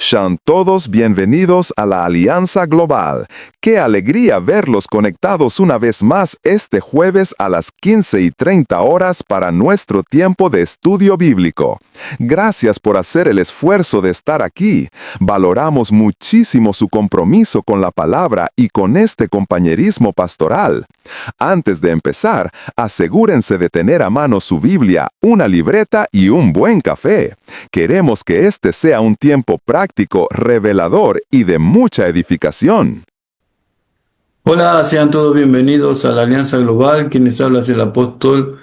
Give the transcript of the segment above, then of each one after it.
Sean todos bienvenidos a la Alianza Global. Qué alegría verlos conectados una vez más este jueves a las 15:30 horas para nuestro tiempo de estudio bíblico. Gracias por hacer el esfuerzo de estar aquí. Valoramos muchísimo su compromiso con la palabra y con este compañerismo pastoral. Antes de empezar, asegúrense de tener a mano su Biblia, una libreta y un buen café. Queremos que este sea un tiempo práctico, revelador y de mucha edificación. Hola, sean todos bienvenidos a la Alianza Global. Quienes habla es el apóstol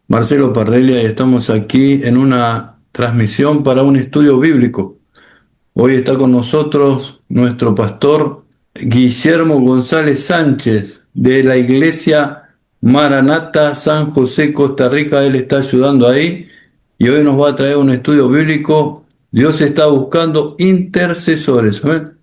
Marcelo Parrelia y estamos aquí en una transmisión para un estudio bíblico. Hoy está con nosotros nuestro pastor Guillermo González Sánchez de la Iglesia Maranata San José, Costa Rica. Él está ayudando ahí y hoy nos va a traer un estudio bíblico. Dios está buscando intercesores. ¿Amén?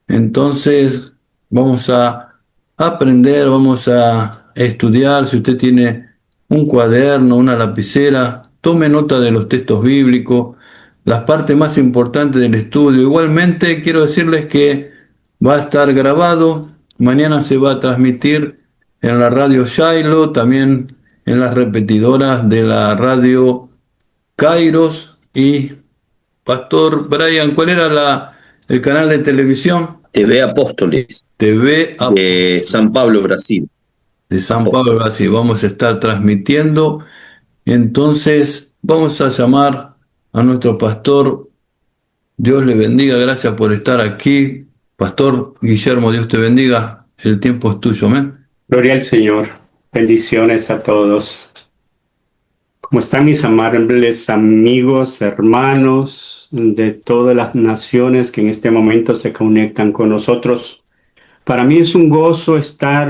Entonces vamos a aprender, vamos a estudiar. Si usted tiene un cuaderno, una lapicera, tome nota de los textos bíblicos, las partes más importantes del estudio. Igualmente quiero decirles que va a estar grabado, mañana se va a transmitir en la radio Shiloh, también en las repetidoras de la radio Kairos. Y Pastor Brian, ¿cuál era el canal de televisión? TV Apóstoles, TV de San Pablo, Brasil. de San Pablo, así vamos a estar transmitiendo. Entonces vamos a llamar a nuestro pastor. Dios le bendiga, gracias por estar aquí. Pastor Guillermo, Dios te bendiga. El tiempo es tuyo, amén. Gloria al Señor. Bendiciones a todos. ¿Cómo están mis amables amigos, hermanos de todas las naciones que en este momento se conectan con nosotros? Para mí es un gozo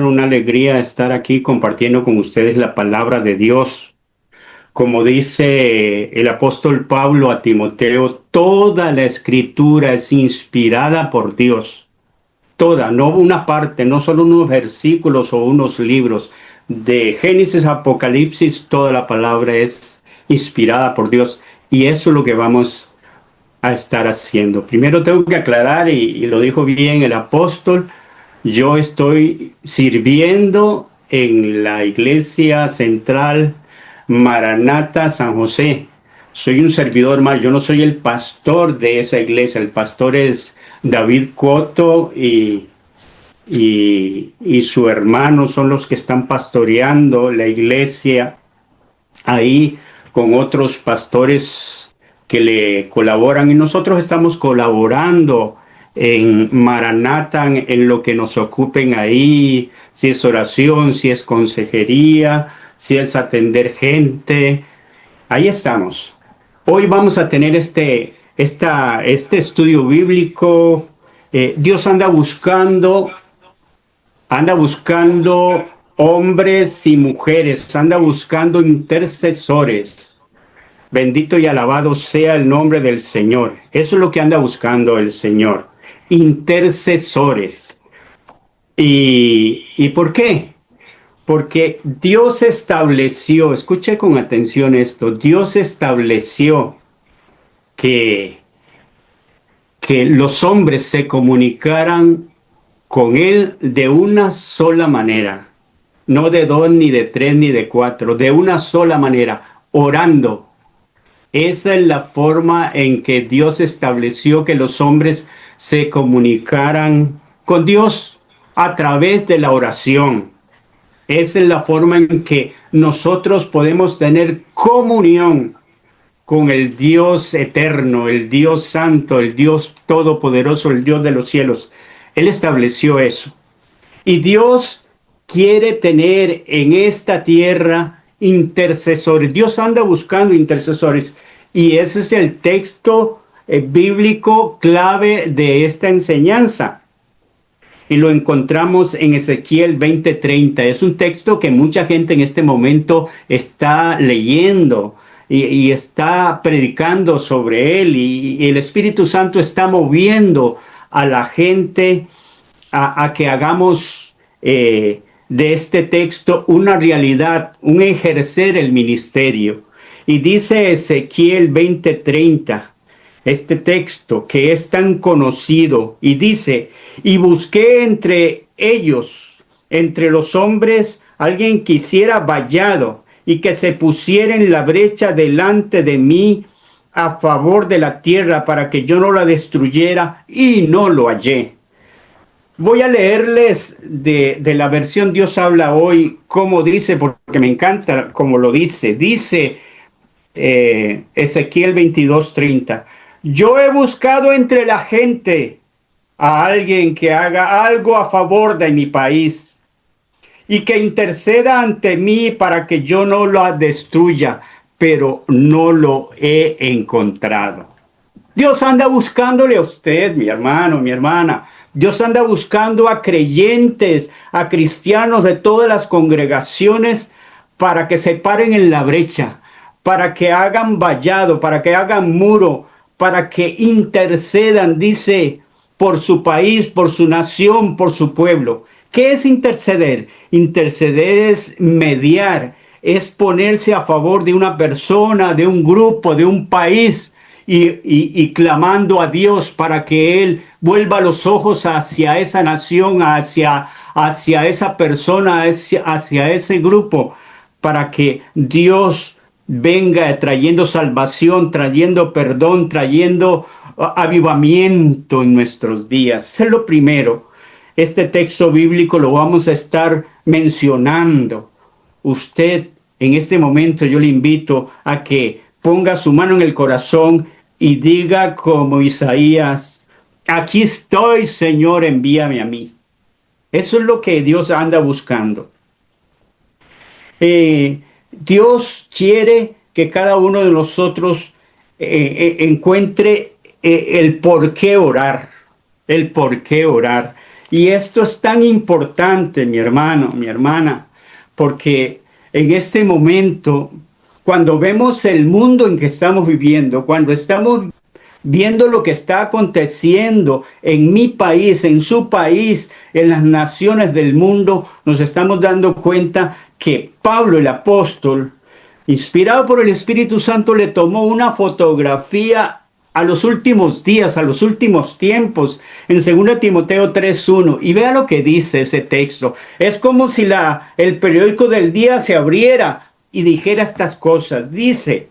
una alegría estar aquí compartiendo con ustedes la palabra de Dios. Como dice el apóstol Pablo a Timoteo, toda la escritura es inspirada por Dios. Toda, no una parte, no solo unos versículos o unos libros. De Génesis a Apocalipsis, toda la palabra es inspirada por Dios. Y eso es lo que vamos a estar haciendo. Primero tengo que aclarar, y lo dijo bien el apóstol, yo estoy sirviendo en la Iglesia Central Maranata San José. Soy un servidor más, yo no soy el pastor de esa iglesia, el pastor es David Cotto y su hermano son los que están pastoreando la iglesia ahí con otros pastores que le colaboran, y nosotros estamos colaborando en Maranata en lo que nos ocupen ahí, si es oración, si es consejería, si es atender gente. Ahí estamos. Hoy vamos a tener este estudio bíblico. Dios anda buscando hombres y mujeres, anda buscando intercesores. Bendito y alabado sea el nombre del Señor. Eso es lo que anda buscando el Señor. Intercesores. ¿Y por qué? Porque Dios estableció, escuche con atención esto, Dios estableció que los hombres se comunicaran con Él de una sola manera, no de dos, ni de tres, ni de cuatro, de una sola manera, orando. Esa es la forma en que Dios estableció que los hombres se comunicaran con Dios, a través de la oración. Esa es la forma en que nosotros podemos tener comunión con el Dios eterno, el Dios santo, el Dios todopoderoso, el Dios de los cielos. Él estableció eso. Y Dios quiere tener en esta tierra intercesores. Dios anda buscando intercesores. Y ese es el texto bíblico clave de esta enseñanza. Y lo encontramos en Ezequiel 20:30. Es un texto que mucha gente en este momento está leyendo y está predicando sobre él. Y el Espíritu Santo está moviendo a la gente a que hagamos de este texto una realidad, un ejercer el ministerio. Y dice Ezequiel 20:30, este texto que es tan conocido y dice, y busqué entre ellos, entre los hombres, alguien que hiciera vallado y que se pusiera en la brecha delante de mí a favor de la tierra para que yo no la destruyera, y no lo hallé. Voy a leerles de la versión Dios habla hoy, como dice, porque me encanta como lo dice. Dice Ezequiel 22:30. Yo he buscado entre la gente a alguien que haga algo a favor de mi país y que interceda ante mí para que yo no la destruya, pero no lo he encontrado. Dios anda buscándole a usted, mi hermano, mi hermana. Dios anda buscando a creyentes, a cristianos de todas las congregaciones para que se paren en la brecha, para que hagan vallado, para que hagan muro, para que intercedan, dice, por su país, por su nación, por su pueblo. ¿Qué es interceder? Interceder es mediar, es ponerse a favor de una persona, de un grupo, de un país, y clamando a Dios para que Él vuelva los ojos hacia esa nación, hacia esa persona, hacia ese grupo, para que Dios venga trayendo salvación, trayendo perdón, trayendo avivamiento en nuestros días. Eso es lo primero. Este texto bíblico lo vamos a estar mencionando. Usted, en este momento, yo le invito a que ponga su mano en el corazón y diga como Isaías, aquí estoy, Señor, envíame a mí. Eso es lo que Dios anda buscando. Dios quiere que cada uno de nosotros encuentre el por qué orar, el por qué orar. Y esto es tan importante, mi hermano, mi hermana, porque en este momento, cuando vemos el mundo en que estamos viviendo, cuando estamos viendo lo que está aconteciendo en mi país, en su país, en las naciones del mundo, nos estamos dando cuenta que Pablo el apóstol, inspirado por el Espíritu Santo, le tomó una fotografía a los últimos días, a los últimos tiempos, en 2 Timoteo 3:1. Y vea lo que dice ese texto. Es como si el periódico del día se abriera y dijera estas cosas. Dice,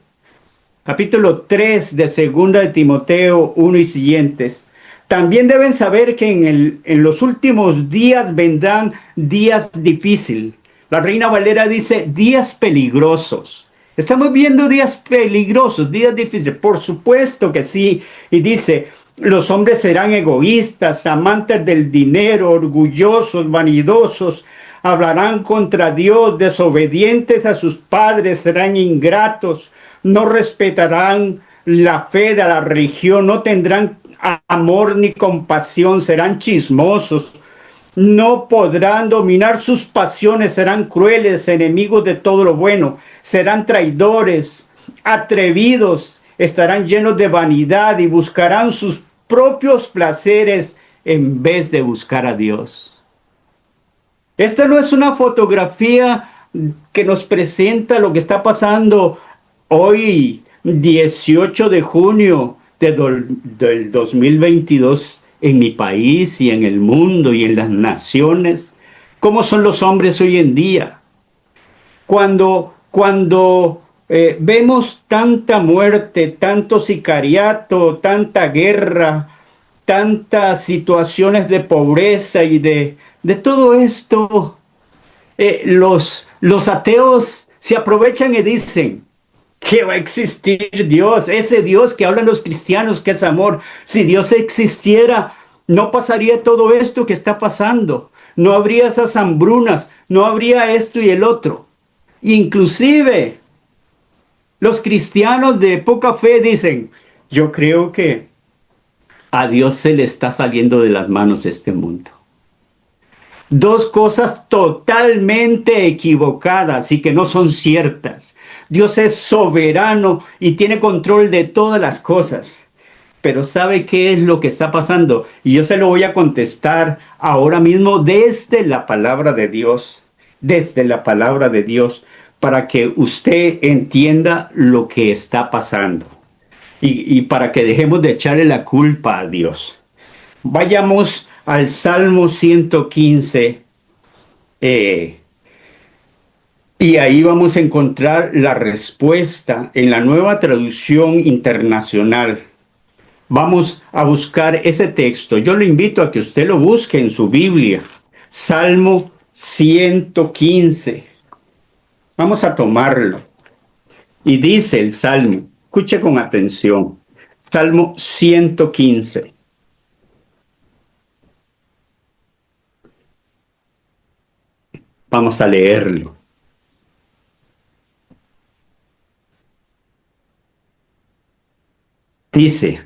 capítulo 3 de 2 Timoteo 1 y siguientes. También deben saber que en los últimos días vendrán días difíciles. La Reina Valera dice días peligrosos. Estamos viendo días peligrosos, días difíciles. Por supuesto que sí. Y dice, los hombres serán egoístas, amantes del dinero, orgullosos, vanidosos. Hablarán contra Dios, desobedientes a sus padres, serán ingratos. No respetarán la fe de la religión, no tendrán amor ni compasión, serán chismosos. No podrán dominar sus pasiones, serán crueles, enemigos de todo lo bueno, serán traidores, atrevidos, estarán llenos de vanidad y buscarán sus propios placeres en vez de buscar a Dios. Esta no es una fotografía que nos presenta lo que está pasando hoy, 18 de junio del 2022, en mi país y en el mundo y en las naciones. ¿Cómo son los hombres hoy en día? Cuando vemos tanta muerte, tanto sicariato, tanta guerra, tantas situaciones de pobreza y de todo esto, los ateos se aprovechan y dicen que va a existir Dios, ese Dios que hablan los cristianos, que es amor. Si Dios existiera, no pasaría todo esto que está pasando. No habría esas hambrunas, no habría esto y el otro. Inclusive, los cristianos de poca fe dicen, yo creo que a Dios se le está saliendo de las manos este mundo. Dos cosas totalmente equivocadas y que no son ciertas. Dios es soberano y tiene control de todas las cosas. Pero ¿sabe qué es lo que está pasando? Y yo se lo voy a contestar ahora mismo desde la palabra de Dios. Desde la palabra de Dios, para que usted entienda lo que está pasando. y para que dejemos de echarle la culpa a Dios. Vayamos al Salmo 115 y ahí vamos a encontrar la respuesta en la Nueva Traducción Internacional. Vamos a buscar ese texto. Yo lo invito a que usted lo busque en su Biblia. Salmo 115. Vamos a tomarlo. Y dice el Salmo, escuche con atención. Salmo 115. Vamos a leerlo. Dice: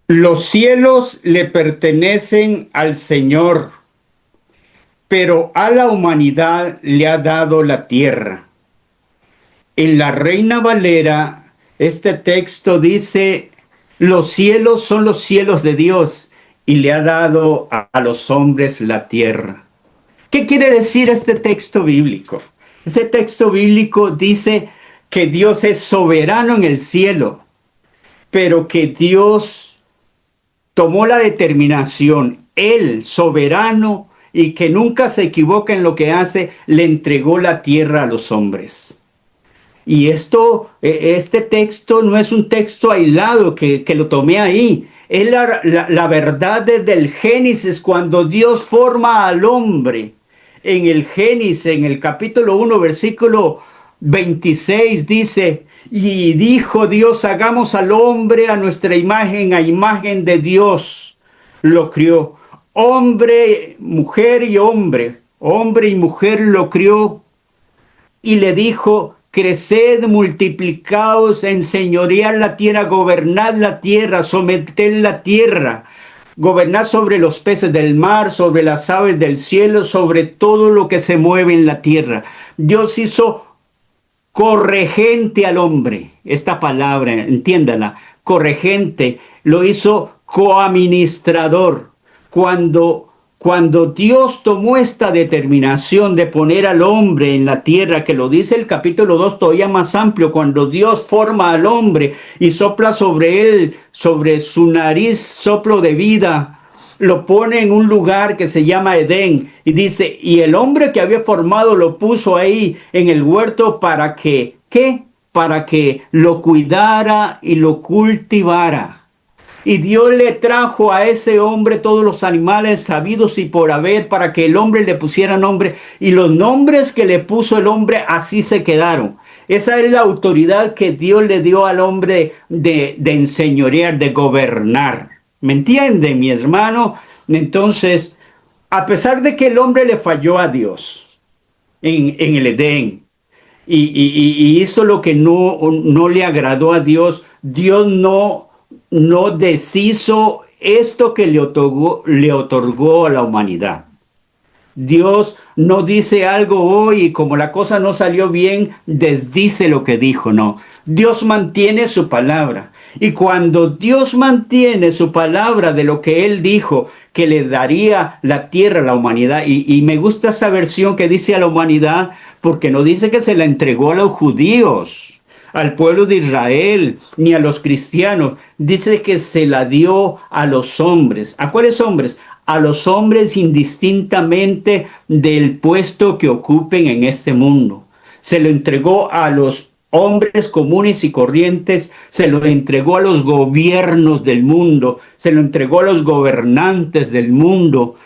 los cielos le pertenecen al Señor, pero a la humanidad le ha dado la tierra. En la Reina Valera, este texto dice: los cielos son los cielos de Dios y le ha dado a los hombres la tierra. ¿Qué quiere decir este texto bíblico? Este texto bíblico dice que Dios es soberano en el cielo, pero que Dios tomó la determinación, Él, soberano, y que nunca se equivoca en lo que hace, le entregó la tierra a los hombres. Y este texto no es un texto aislado que lo tomé ahí. Es la verdad desde el Génesis, cuando Dios forma al hombre. En el Génesis, en el capítulo 1, versículo 26, dice: y dijo Dios, hagamos al hombre a nuestra imagen, a imagen de Dios lo crió. Hombre, mujer y hombre y mujer lo crió. Y le dijo: creced, multiplicaos, enseñoread la tierra, gobernad la tierra, someted la tierra, gobernad sobre los peces del mar, sobre las aves del cielo, sobre todo lo que se mueve en la tierra. Dios hizo corregente al hombre. Esta palabra, entiéndala, corregente, lo hizo coadministrador. Cuando Dios tomó esta determinación de poner al hombre en la tierra, que lo dice el capítulo 2 todavía más amplio, cuando Dios forma al hombre y sopla sobre él, sobre su nariz, soplo de vida, lo pone en un lugar que se llama Edén, y dice: y el hombre que había formado lo puso ahí en el huerto para que, ¿qué? Para que lo cuidara y lo cultivara. Y Dios le trajo a ese hombre todos los animales sabidos y por haber, para que el hombre le pusiera nombre. Y los nombres que le puso el hombre así se quedaron. Esa es la autoridad que Dios le dio al hombre de enseñorear, de gobernar. ¿Me entiende, mi hermano? Entonces, a pesar de que el hombre le falló a Dios en el Edén y hizo lo que no le agradó a Dios, Dios no deshizo esto que le otorgó a la humanidad. Dios no dice algo hoy y como la cosa no salió bien, desdice lo que dijo, no. Dios mantiene su palabra. Y cuando Dios mantiene su palabra de lo que Él dijo, que le daría la tierra a la humanidad, y me gusta esa versión que dice a la humanidad, porque no dice que se la entregó a los judíos, al pueblo de Israel, ni a los cristianos. Dice que se la dio a los hombres. ¿A cuáles hombres? A los hombres indistintamente del puesto que ocupen en este mundo. Se lo entregó a los hombres comunes y corrientes, se lo entregó a los gobiernos del mundo, se lo entregó a los gobernantes del mundo.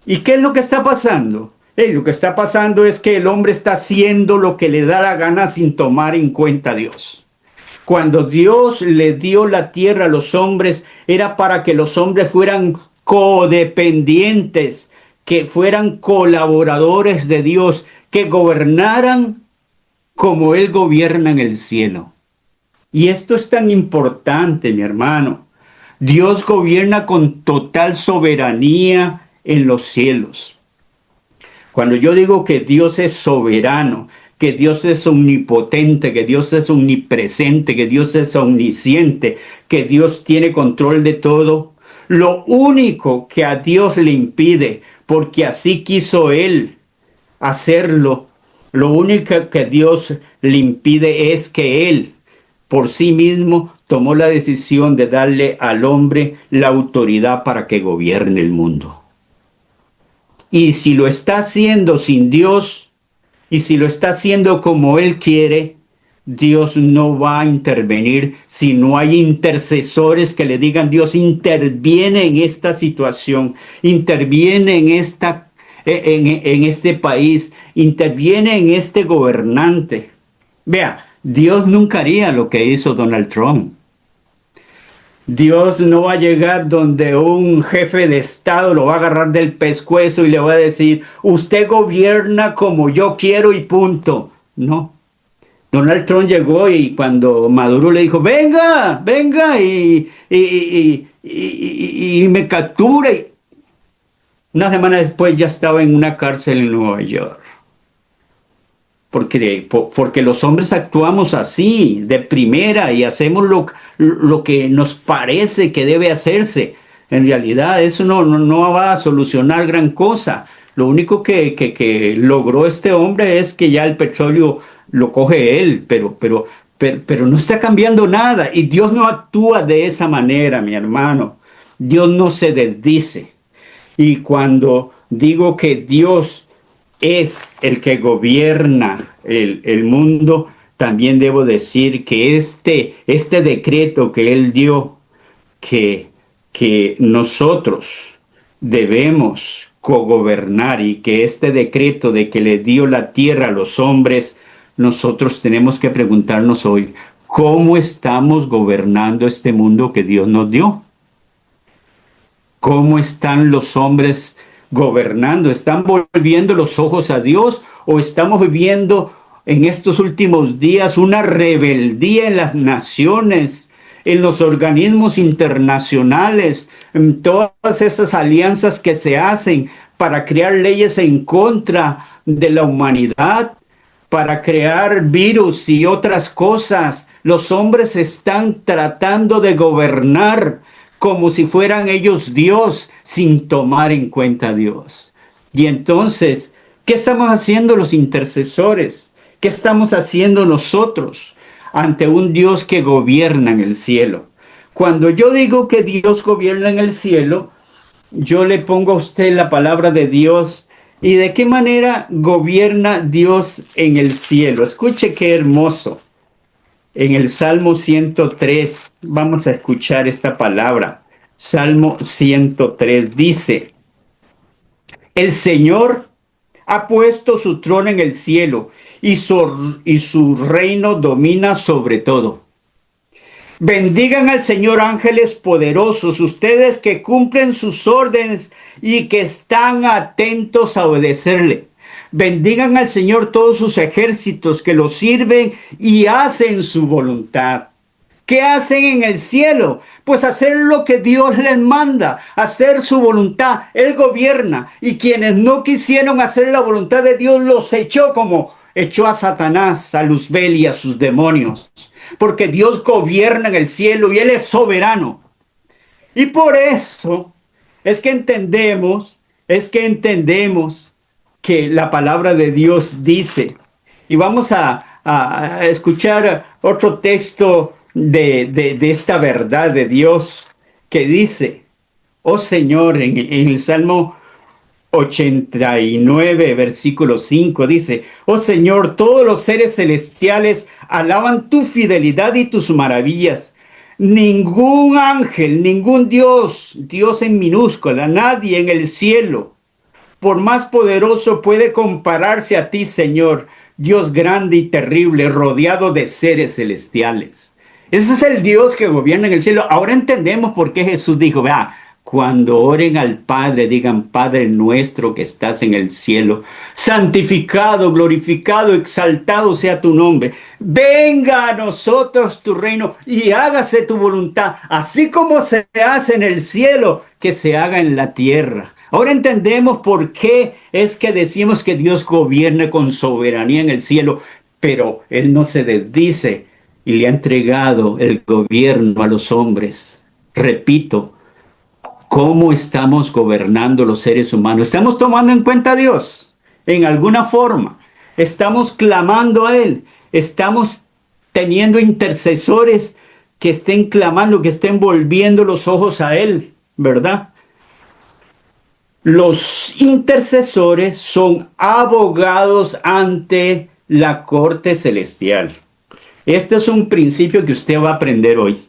¿Y qué es lo que está pasando? Lo que está pasando es que el hombre está haciendo lo que le da la gana sin tomar en cuenta a Dios. Cuando Dios le dio la tierra a los hombres, era para que los hombres fueran codependientes, que fueran colaboradores de Dios, que gobernaran como Él gobierna en el cielo. Y esto es tan importante, mi hermano. Dios gobierna con total soberanía en los cielos. Cuando yo digo que Dios es soberano, que Dios es omnipotente, que Dios es omnipresente, que Dios es omnisciente, que Dios tiene control de todo, lo único que a Dios le impide, porque así quiso Él, hacerlo. Lo único que Dios le impide es que Él, por sí mismo, tomó la decisión de darle al hombre la autoridad para que gobierne el mundo. Y si lo está haciendo sin Dios, y si lo está haciendo como Él quiere, Dios no va a intervenir si no hay intercesores que le digan: Dios, interviene en esta situación, interviene en este país, interviene en este gobernante. Vea, Dios nunca haría lo que hizo Donald Trump. Dios no va a llegar donde un jefe de Estado lo va a agarrar del pescuezo y le va a decir: usted gobierna como yo quiero y punto. No. Donald Trump llegó y cuando Maduro le dijo: venga, venga y me captura. Una semana después ya estaba en una cárcel en Nueva York. Porque los hombres actuamos así, de primera, y hacemos lo que nos parece que debe hacerse. En realidad eso no va a solucionar gran cosa. Lo único que logró este hombre es que ya el petróleo lo coge él, pero no está cambiando nada. Y Dios no actúa de esa manera, mi hermano. Dios no se desdice. Y cuando digo que Dios es el que gobierna el mundo, también debo decir que este decreto que Él dio, que nosotros debemos cogobernar, y que este decreto de que le dio la tierra a los hombres, nosotros tenemos que preguntarnos hoy: ¿cómo estamos gobernando este mundo que Dios nos dio? ¿Cómo están los hombres gobernando? ¿Están volviendo los ojos a Dios o estamos viviendo en estos últimos días una rebeldía en las naciones, en los organismos internacionales, en todas esas alianzas que se hacen para crear leyes en contra de la humanidad, para crear virus y otras cosas? Los hombres están tratando de gobernar como si fueran ellos Dios, sin tomar en cuenta a Dios. Y entonces, ¿qué estamos haciendo los intercesores? ¿Qué estamos haciendo nosotros ante un Dios que gobierna en el cielo? Cuando yo digo que Dios gobierna en el cielo, yo le pongo a usted la palabra de Dios. ¿Y de qué manera gobierna Dios en el cielo? Escuche qué hermoso. En el Salmo 103, vamos a escuchar esta palabra. Salmo 103 dice: el Señor ha puesto su trono en el cielo y su reino domina sobre todo. Bendigan al Señor, ángeles poderosos, ustedes que cumplen sus órdenes y que están atentos a obedecerle. Bendigan al Señor todos sus ejércitos que lo sirven y hacen su voluntad. ¿Qué hacen en el cielo? Pues hacer lo que Dios les manda, hacer su voluntad. Él gobierna, y quienes no quisieron hacer la voluntad de Dios los echó, como echó a Satanás, a Luzbel y a sus demonios. Porque Dios gobierna en el cielo y Él es soberano. Y por eso es que entendemos que la palabra de Dios dice. Y vamos a escuchar otro texto de esta verdad de Dios que dice: oh Señor, en el Salmo 89, versículo 5, dice: oh Señor, todos los seres celestiales alaban tu fidelidad y tus maravillas. Ningún ángel, ningún Dios en minúscula, nadie en el cielo, por más poderoso, puede compararse a ti, Señor, Dios grande y terrible, rodeado de seres celestiales. Ese es el Dios que gobierna en el cielo. Ahora entendemos por qué Jesús dijo: vea, cuando oren al Padre, digan: Padre nuestro que estás en el cielo, santificado, glorificado, exaltado sea tu nombre. Venga a nosotros tu reino y hágase tu voluntad, así como se hace en el cielo, que se haga en la tierra. Ahora entendemos por qué es que decimos que Dios gobierna con soberanía en el cielo, pero Él no se desdice y le ha entregado el gobierno a los hombres. Repito, ¿cómo estamos gobernando los seres humanos? ¿Estamos tomando en cuenta a Dios? en alguna forma. Estamos clamando a Él. Estamos teniendo intercesores que estén clamando, que estén volviendo los ojos a Él, ¿verdad? Los intercesores son abogados ante la corte celestial. Este es un principio que usted va a aprender hoy.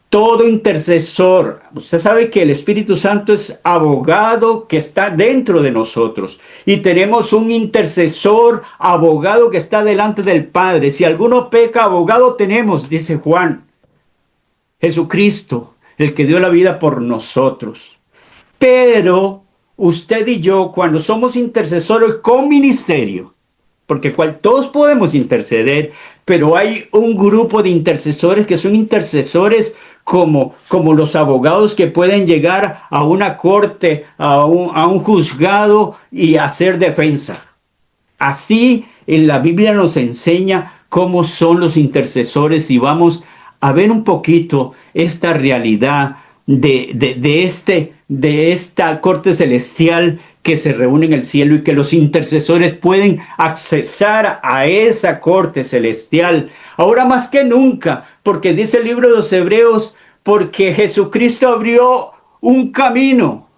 Todo intercesor, usted sabe que el Espíritu Santo es abogado que está dentro de nosotros y tenemos un intercesor, abogado que está delante del Padre. Si alguno peca, abogado tenemos, dice Juan, Jesucristo, el que dio la vida por nosotros. Pero usted y yo, cuando somos intercesores con ministerio, porque todos podemos interceder, pero hay un grupo de intercesores que son intercesores como los abogados que pueden llegar a una corte, a un juzgado y hacer defensa. Así en la Biblia nos enseña cómo son los intercesores y vamos a ver un poquito esta realidad de esta corte celestial que se reúne en el cielo y que los intercesores pueden accesar a esa corte celestial. Ahora más que nunca, porque dice el libro de los Hebreos, porque Jesucristo abrió un camino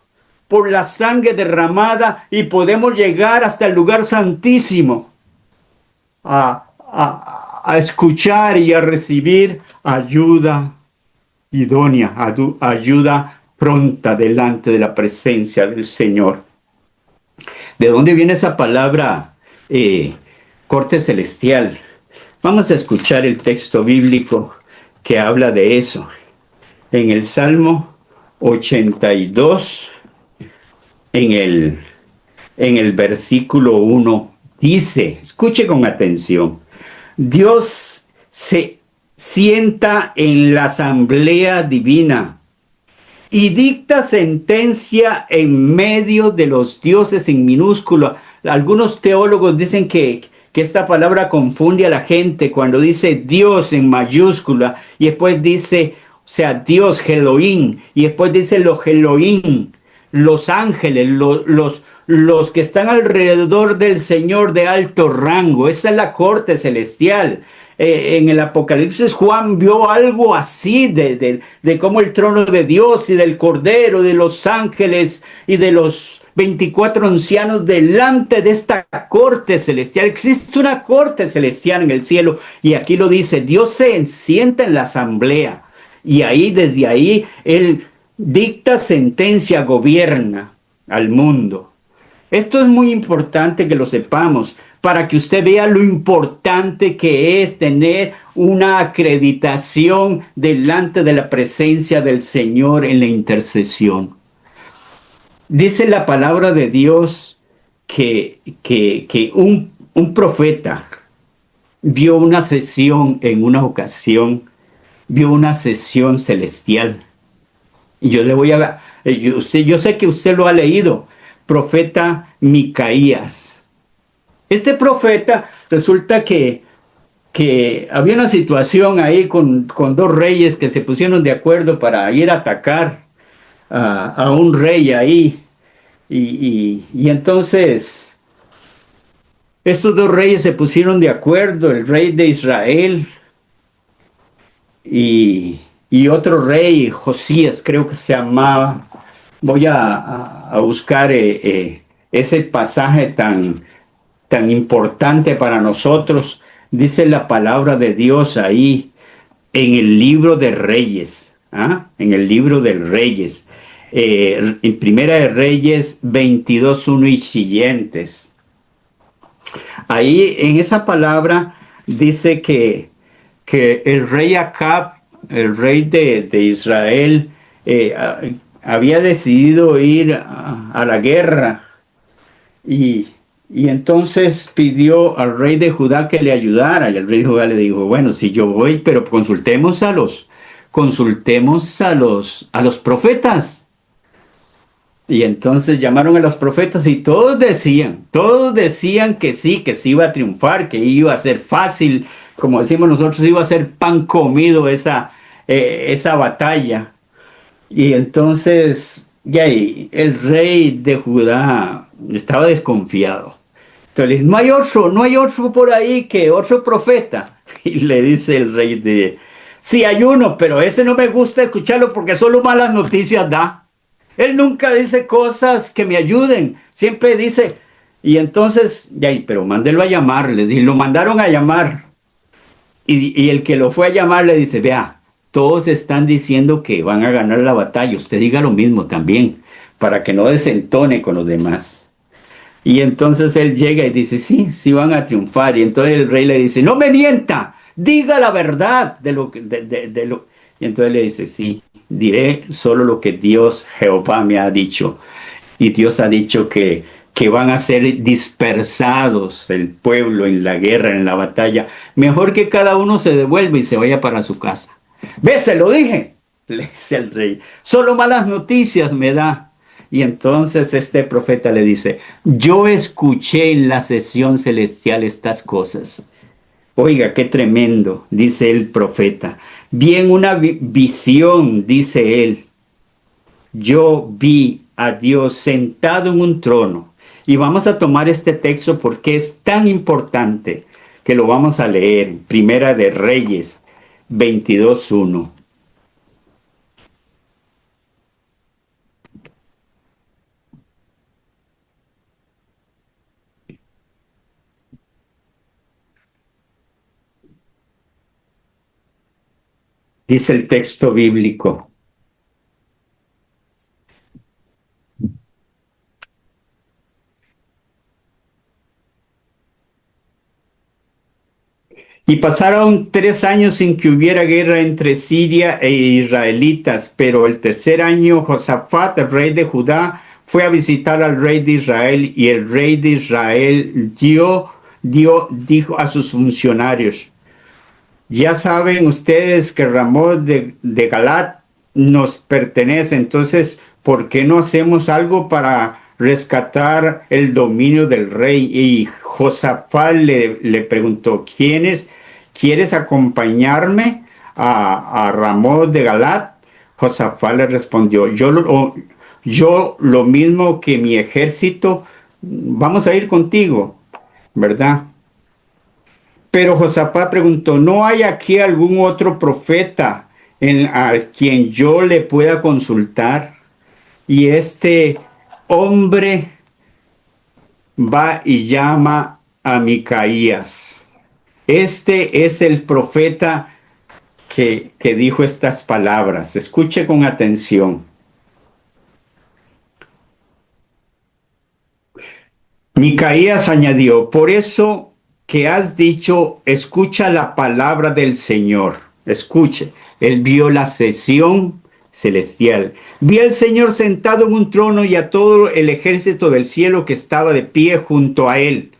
por la sangre derramada y podemos llegar hasta el lugar santísimo a escuchar y a recibir ayuda idónea, ayuda pronta delante de la presencia del Señor. ¿De dónde viene esa palabra corte celestial? Vamos a escuchar el texto bíblico que habla de eso. En el Salmo 82, en el versículo 1, dice, escuche con atención, Dios se sienta en la asamblea divina y dicta sentencia en medio de los dioses en minúscula. Algunos teólogos dicen que esta palabra confunde a la gente cuando dice Dios en mayúscula y después dice, o sea, Dios, Elohim, y después dice los Elohim, los ángeles, los que están alrededor del Señor de alto rango. Esa es la corte celestial. En el Apocalipsis Juan vio algo así de cómo el trono de Dios y del Cordero, de los ángeles y de los 24 ancianos delante de esta corte celestial. Existe una corte celestial en el cielo y aquí lo dice, Dios se sienta en la asamblea y desde ahí Él dicta sentencia, gobierna al mundo. Esto es muy importante que lo sepamos, para que usted vea lo importante que es tener una acreditación delante de la presencia del Señor en la intercesión. Dice la palabra de Dios que un profeta vio una sesión en una ocasión, vio una sesión celestial. Y yo yo sé que usted lo ha leído, profeta Micaías. Este profeta resulta que había una situación ahí con dos reyes que se pusieron de acuerdo para ir a atacar a un rey ahí. Y entonces estos dos reyes se pusieron de acuerdo, el rey de Israel y otro rey, Josías creo que se llamaba. Voy a buscar ese pasaje tan importante para nosotros. Dice la palabra de Dios ahí en el libro de Reyes, en el libro de Reyes, en Primera de Reyes 22:1 y siguientes. Ahí en esa palabra dice que el rey Acab, el rey de Israel, había decidido ir a la guerra y entonces pidió al rey de Judá que le ayudara. Y el rey de Judá le dijo, bueno, si yo voy, pero consultemos a los profetas. Y entonces llamaron a los profetas y todos decían que sí iba a triunfar, que iba a ser fácil, como decimos nosotros, iba a ser pan comido esa batalla. Y entonces el rey de Judá estaba desconfiado. Entonces le dice, no hay otro por ahí que otro profeta. Y le dice el rey sí hay uno, pero ese no me gusta escucharlo porque solo malas noticias da. Él nunca dice cosas que me ayuden, siempre dice, y entonces, pero mándelo a llamar, le dije, lo mandaron a llamar. Y el que lo fue a llamar le dice, vea, todos están diciendo que van a ganar la batalla, usted diga lo mismo también, para que no desentone con los demás. Y entonces él llega y dice, sí, sí van a triunfar. Y entonces el rey le dice, no me mienta, diga la verdad de lo que... Y entonces le dice, sí, diré solo lo que Dios, Jehová, me ha dicho. Y Dios ha dicho que van a ser dispersados el pueblo en la guerra, en la batalla. Mejor que cada uno se devuelva y se vaya para su casa. ¿Ves? Se lo dije, le dice el rey. Solo malas noticias me da. Y entonces este profeta le dice, yo escuché en la sesión celestial estas cosas. Oiga, qué tremendo, dice el profeta. Vi en una visión, dice él, yo vi a Dios sentado en un trono. Y vamos a tomar este texto porque es tan importante que lo vamos a leer. Primera de Reyes 22:1. Dice el texto bíblico. Y pasaron 3 años sin que hubiera guerra entre Siria e israelitas, pero el tercer año Josafat, el rey de Judá, fue a visitar al rey de Israel, y el rey de Israel dijo a sus funcionarios, ya saben ustedes que Ramón de Galat nos pertenece, entonces, ¿por qué no hacemos algo para rescatar el dominio del rey? Y Josafat le preguntó, ¿quieres acompañarme a Ramón de Galat? Josafat le respondió, yo lo mismo que mi ejército, vamos a ir contigo, ¿verdad? Pero Josafat preguntó, ¿no hay aquí algún otro profeta a quien yo le pueda consultar? Y este hombre va y llama a Micaías. Este es el profeta que dijo estas palabras. Escuche con atención. Micaías añadió, por eso que has dicho, escucha la palabra del Señor. Escuche, él vio la sesión celestial. Vi al Señor sentado en un trono y a todo el ejército del cielo que estaba de pie junto a él,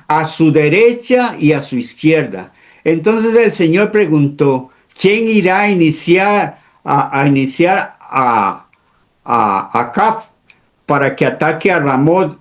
a su derecha y a su izquierda. Entonces el Señor preguntó, ¿quién irá a iniciar a Acab para que ataque a Ramón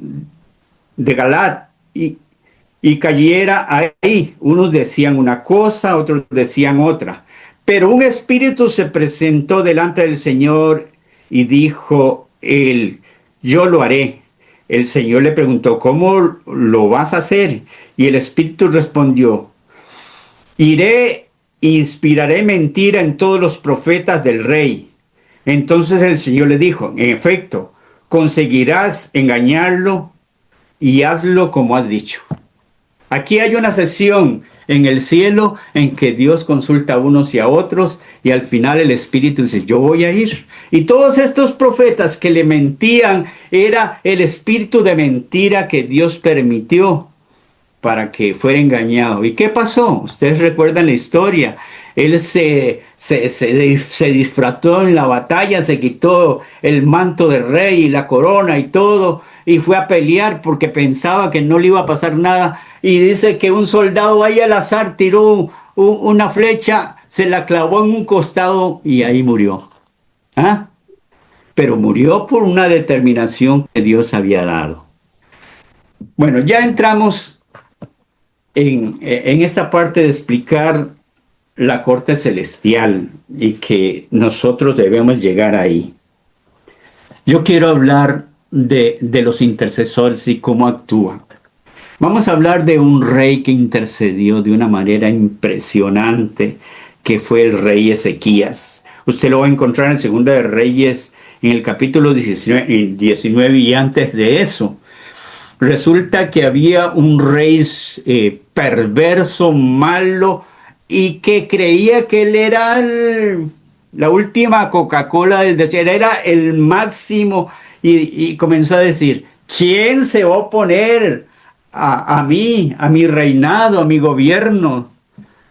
de Galat y cayera ahí? Unos decían una cosa, otros decían otra. Pero un espíritu se presentó delante del Señor y dijo él, yo lo haré. El Señor le preguntó, ¿cómo lo vas a hacer? Y el espíritu respondió, iré e inspiraré mentira en todos los profetas del rey. Entonces el Señor le dijo, en efecto, conseguirás engañarlo y hazlo como has dicho. Aquí hay una sesión en el cielo en que Dios consulta a unos y a otros, y al final el Espíritu dice, yo voy a ir. Y todos estos profetas que le mentían, era el espíritu de mentira que Dios permitió para que fuera engañado. ¿Y qué pasó? Ustedes recuerdan la historia. Él se disfrazó en la batalla, se quitó el manto de rey y la corona y todo, y fue a pelear porque pensaba que no le iba a pasar nada. Y dice que un soldado ahí al azar tiró una flecha, se la clavó en un costado y ahí murió. ¿Ah? Pero murió por una determinación que Dios había dado. Bueno, ya entramos en esta parte de explicar la corte celestial y que nosotros debemos llegar ahí. Yo quiero hablar de los intercesores y cómo actúan. Vamos a hablar de un rey que intercedió de una manera impresionante, que fue el rey Ezequías. Usted lo va a encontrar en Segunda de Reyes, en el capítulo 19 y antes de eso. Resulta que había un rey perverso, malo, y que creía que él era la última Coca-Cola del desierto, era el máximo, y comenzó a decir, ¿quién se va a oponer a mí, a mi reinado, a mi gobierno?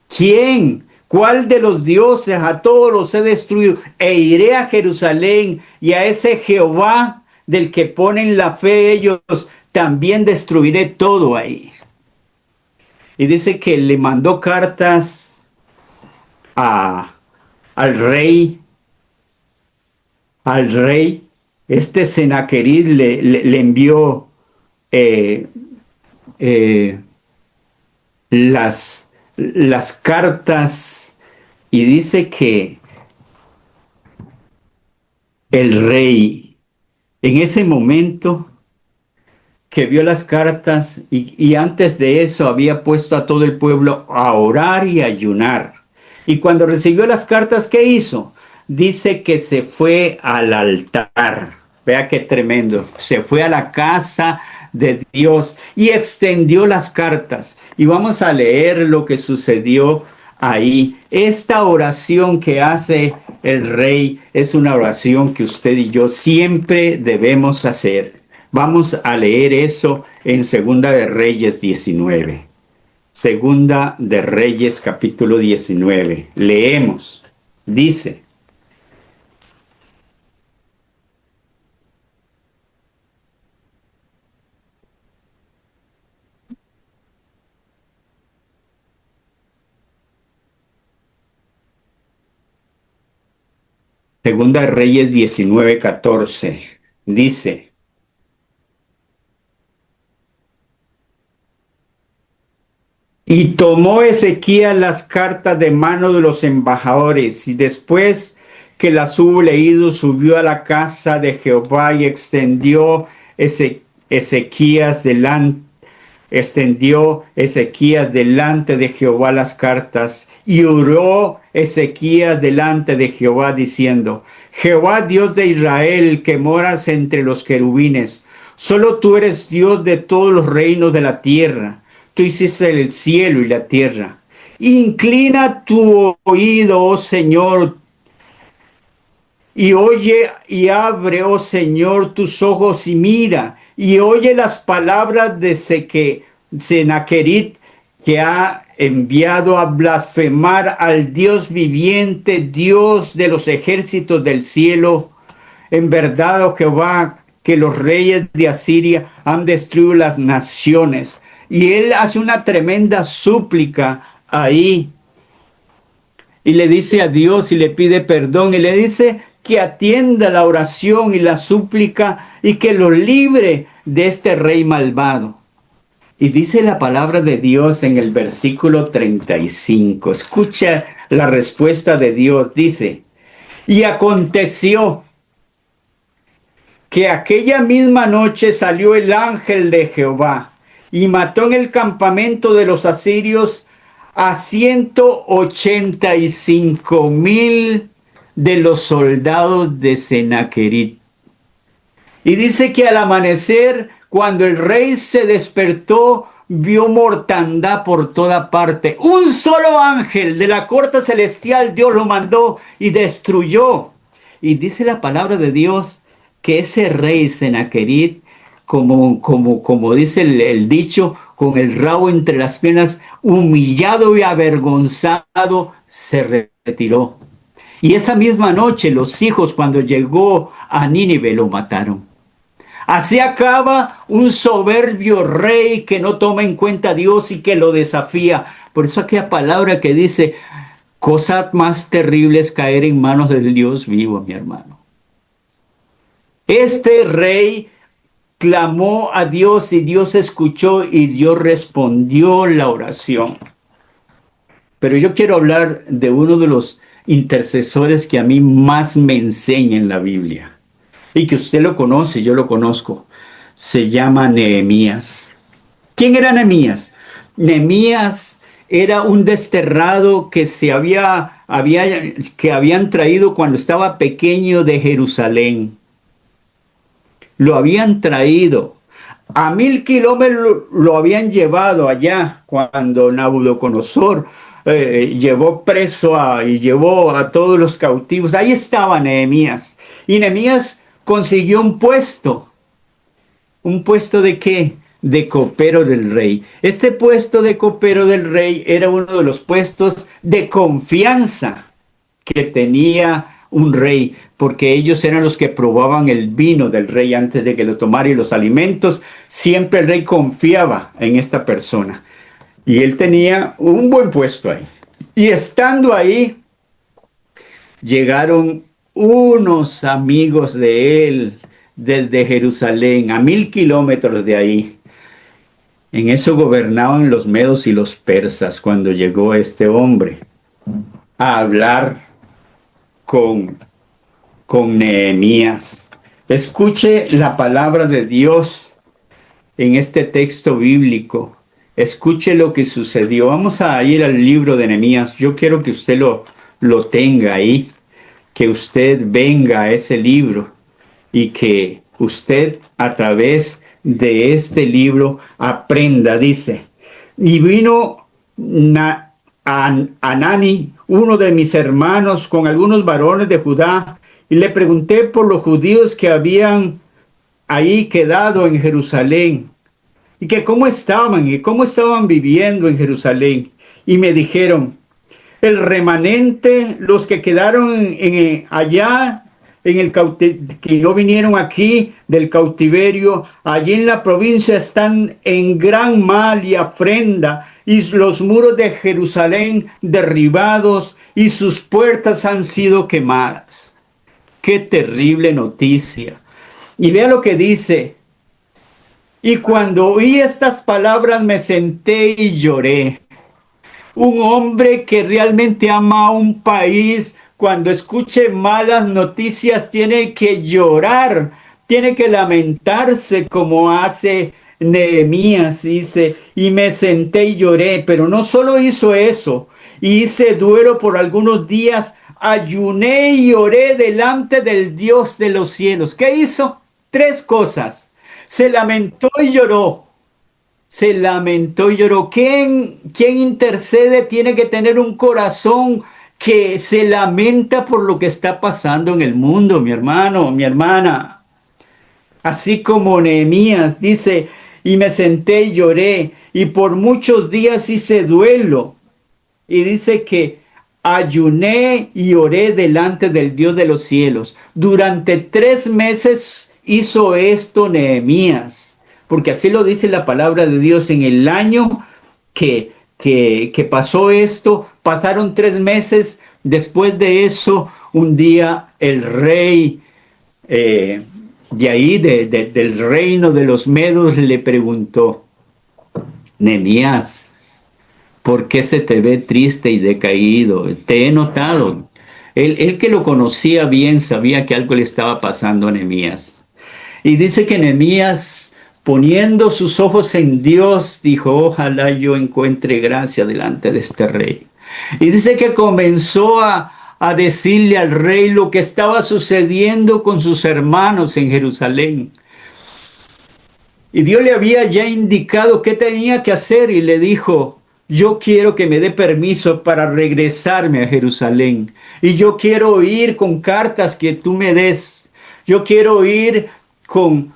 ¿Quién? ¿Cuál de los dioses? A todos los he destruido, e iré a Jerusalén, y a ese Jehová del que ponen la fe ellos, también destruiré todo ahí. Y dice que le mandó cartas al rey, Senaquerib le envió las cartas, y dice que el rey en ese momento que vio las cartas y antes de eso había puesto a todo el pueblo a orar y ayunar. Y cuando recibió las cartas, ¿qué hizo? Dice que se fue al altar. Vea qué tremendo. Se fue a la casa de Dios y extendió las cartas. Y vamos a leer lo que sucedió ahí. Esta oración que hace el rey es una oración que usted y yo siempre debemos hacer. Vamos a leer eso en Segunda de Reyes 19. Segunda de Reyes capítulo 19. Leemos. Dice: Segunda de Reyes 19:14. Dice: y tomó Ezequías las cartas de mano de los embajadores, y después que las hubo leído, subió a la casa de Jehová y extendió Ezequías delante de Jehová las cartas, y oró Ezequías delante de Jehová diciendo: Jehová, Dios de Israel, que moras entre los querubines, solo tú eres Dios de todos los reinos de la tierra. Tú hiciste el cielo y la tierra. Inclina tu oído, oh Señor, y oye y abre, oh Señor, tus ojos y mira, y oye las palabras de Senaquerib, que ha enviado a blasfemar al Dios viviente, Dios de los ejércitos del cielo. En verdad, oh Jehová, que los reyes de Asiria han destruido las naciones. Y él hace una tremenda súplica ahí. Y le dice a Dios y le pide perdón. Y le dice que atienda la oración y la súplica y que lo libre de este rey malvado. Y dice la palabra de Dios en el versículo 35. Escucha la respuesta de Dios. Dice: y aconteció que aquella misma noche salió el ángel de Jehová y mató en el campamento de los asirios a 185,000 de los soldados de Senaquerib. Y dice que al amanecer, cuando el rey se despertó, vio mortandad por toda parte. Un solo ángel de la corte celestial Dios lo mandó y destruyó. Y dice la palabra de Dios que ese rey Senaquerib, como dice el dicho, con el rabo entre las piernas, humillado y avergonzado, se retiró. Y esa misma noche los hijos, cuando llegó a Nínive, lo mataron. Así acaba un soberbio rey que no toma en cuenta a Dios y que lo desafía. Por eso aquella palabra que dice: cosa más terrible es caer en manos del Dios vivo, mi hermano. Este rey clamó a Dios y Dios escuchó y Dios respondió la oración. Pero yo quiero hablar de uno de los intercesores que a mí más me enseña en la Biblia. y que usted lo conoce, yo lo conozco. Se llama Nehemías. ¿Quién era Nehemías? Nehemías era un desterrado que que habían traído cuando estaba pequeño de Jerusalén. Lo habían traído. A 1000 kilómetros lo habían llevado allá cuando Nabucodonosor llevó preso y llevó a todos los cautivos. Ahí estaba Nehemías. Y Nehemías consiguió un puesto. ¿Un puesto de qué? De copero del rey. Este puesto de copero del rey era uno de los puestos de confianza que tenía un rey, porque ellos eran los que probaban el vino del rey antes de que lo tomara y los alimentos. Siempre el rey confiaba en esta persona. Y él tenía un buen puesto ahí. Y estando ahí, llegaron unos amigos de él desde Jerusalén, a 1000 kilómetros de ahí. En eso gobernaban los medos y los persas cuando llegó este hombre a hablar con Nehemías. Escuche la palabra de Dios en este texto bíblico. Escuche lo que sucedió. Vamos a ir al libro de Nehemías. Yo quiero que usted lo tenga ahí, que usted venga a ese libro y que usted a través de este libro aprenda. Dice, y vino Anani, uno de mis hermanos, con algunos varones de Judá, y le pregunté por los judíos que habían ahí quedado en Jerusalén, y que cómo estaban viviendo en Jerusalén. Y me dijeron, el remanente, los que quedaron allá, que no vinieron aquí del cautiverio, allí en la provincia están en gran mal y afrenta, y los muros de Jerusalén derribados, y sus puertas han sido quemadas. ¡Qué terrible noticia! Y vea lo que dice. Y cuando oí estas palabras me senté y lloré. Un hombre que realmente ama a un país, cuando escuche malas noticias, tiene que llorar, tiene que lamentarse como hace Nehemías. Dice, y me senté y lloré, pero no solo hizo eso, hice duelo por algunos días, ayuné y oré delante del Dios de los cielos. ¿Qué hizo? 3 cosas. Se lamentó y lloró. Se lamentó y lloró. ¿Quién intercede? Tiene que tener un corazón que se lamenta por lo que está pasando en el mundo, mi hermano, mi hermana. Así como Nehemías dice, y me senté y lloré, y por muchos días hice duelo. Y dice que ayuné y oré delante del Dios de los cielos. Durante 3 meses hizo esto Nehemías, porque así lo dice la palabra de Dios. En el año que pasó esto, pasaron 3 meses. Después de eso, un día el rey de ahí, del reino de los medos, le preguntó, Nehemías, ¿por qué se te ve triste y decaído? Te he notado. Él que lo conocía bien sabía que algo le estaba pasando a Nehemías. Y dice que Nehemías, poniendo sus ojos en Dios, dijo, ojalá yo encuentre gracia delante de este rey. Y dice que comenzó a decirle al rey lo que estaba sucediendo con sus hermanos en Jerusalén. Y Dios le había ya indicado qué tenía que hacer y le dijo, yo quiero que me dé permiso para regresarme a Jerusalén. Y yo quiero ir con cartas que tú me des. Yo quiero ir con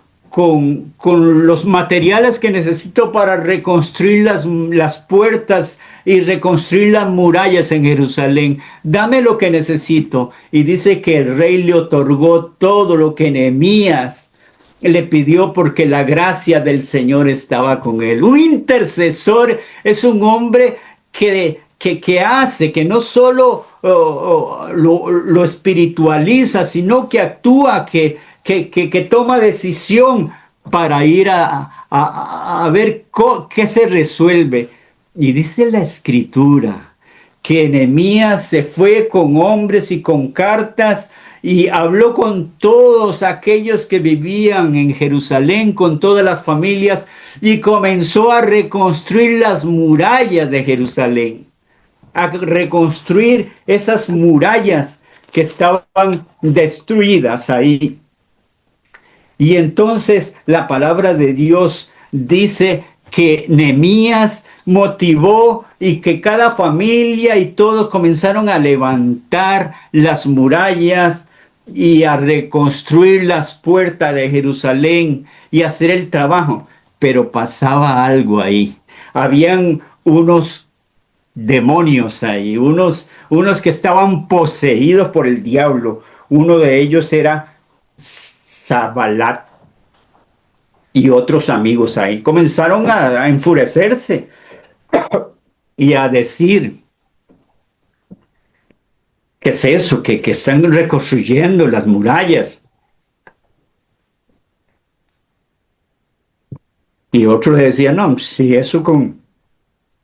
los materiales que necesito para reconstruir las puertas y reconstruir las murallas en Jerusalén. Dame lo que necesito. Y dice que el rey le otorgó todo lo que Nehemías le pidió, porque la gracia del Señor estaba con él. Un intercesor es un hombre que hace, que no solo lo espiritualiza, sino que actúa, que toma decisión para ir a ver qué se resuelve. Y dice la Escritura que Nehemías se fue con hombres y con cartas y habló con todos aquellos que vivían en Jerusalén, con todas las familias, y comenzó a reconstruir las murallas de Jerusalén, a reconstruir esas murallas que estaban destruidas ahí. Y entonces la palabra de Dios dice que Nehemías motivó y que cada familia y todos comenzaron a levantar las murallas y a reconstruir las puertas de Jerusalén y hacer el trabajo. Pero pasaba algo ahí. Habían unos demonios ahí, unos que estaban poseídos por el diablo. Uno de ellos era Sanballat y otros amigos ahí. Comenzaron a enfurecerse y a decir, ¿qué es eso? Que están reconstruyendo las murallas. Y otros le decían, no, si eso con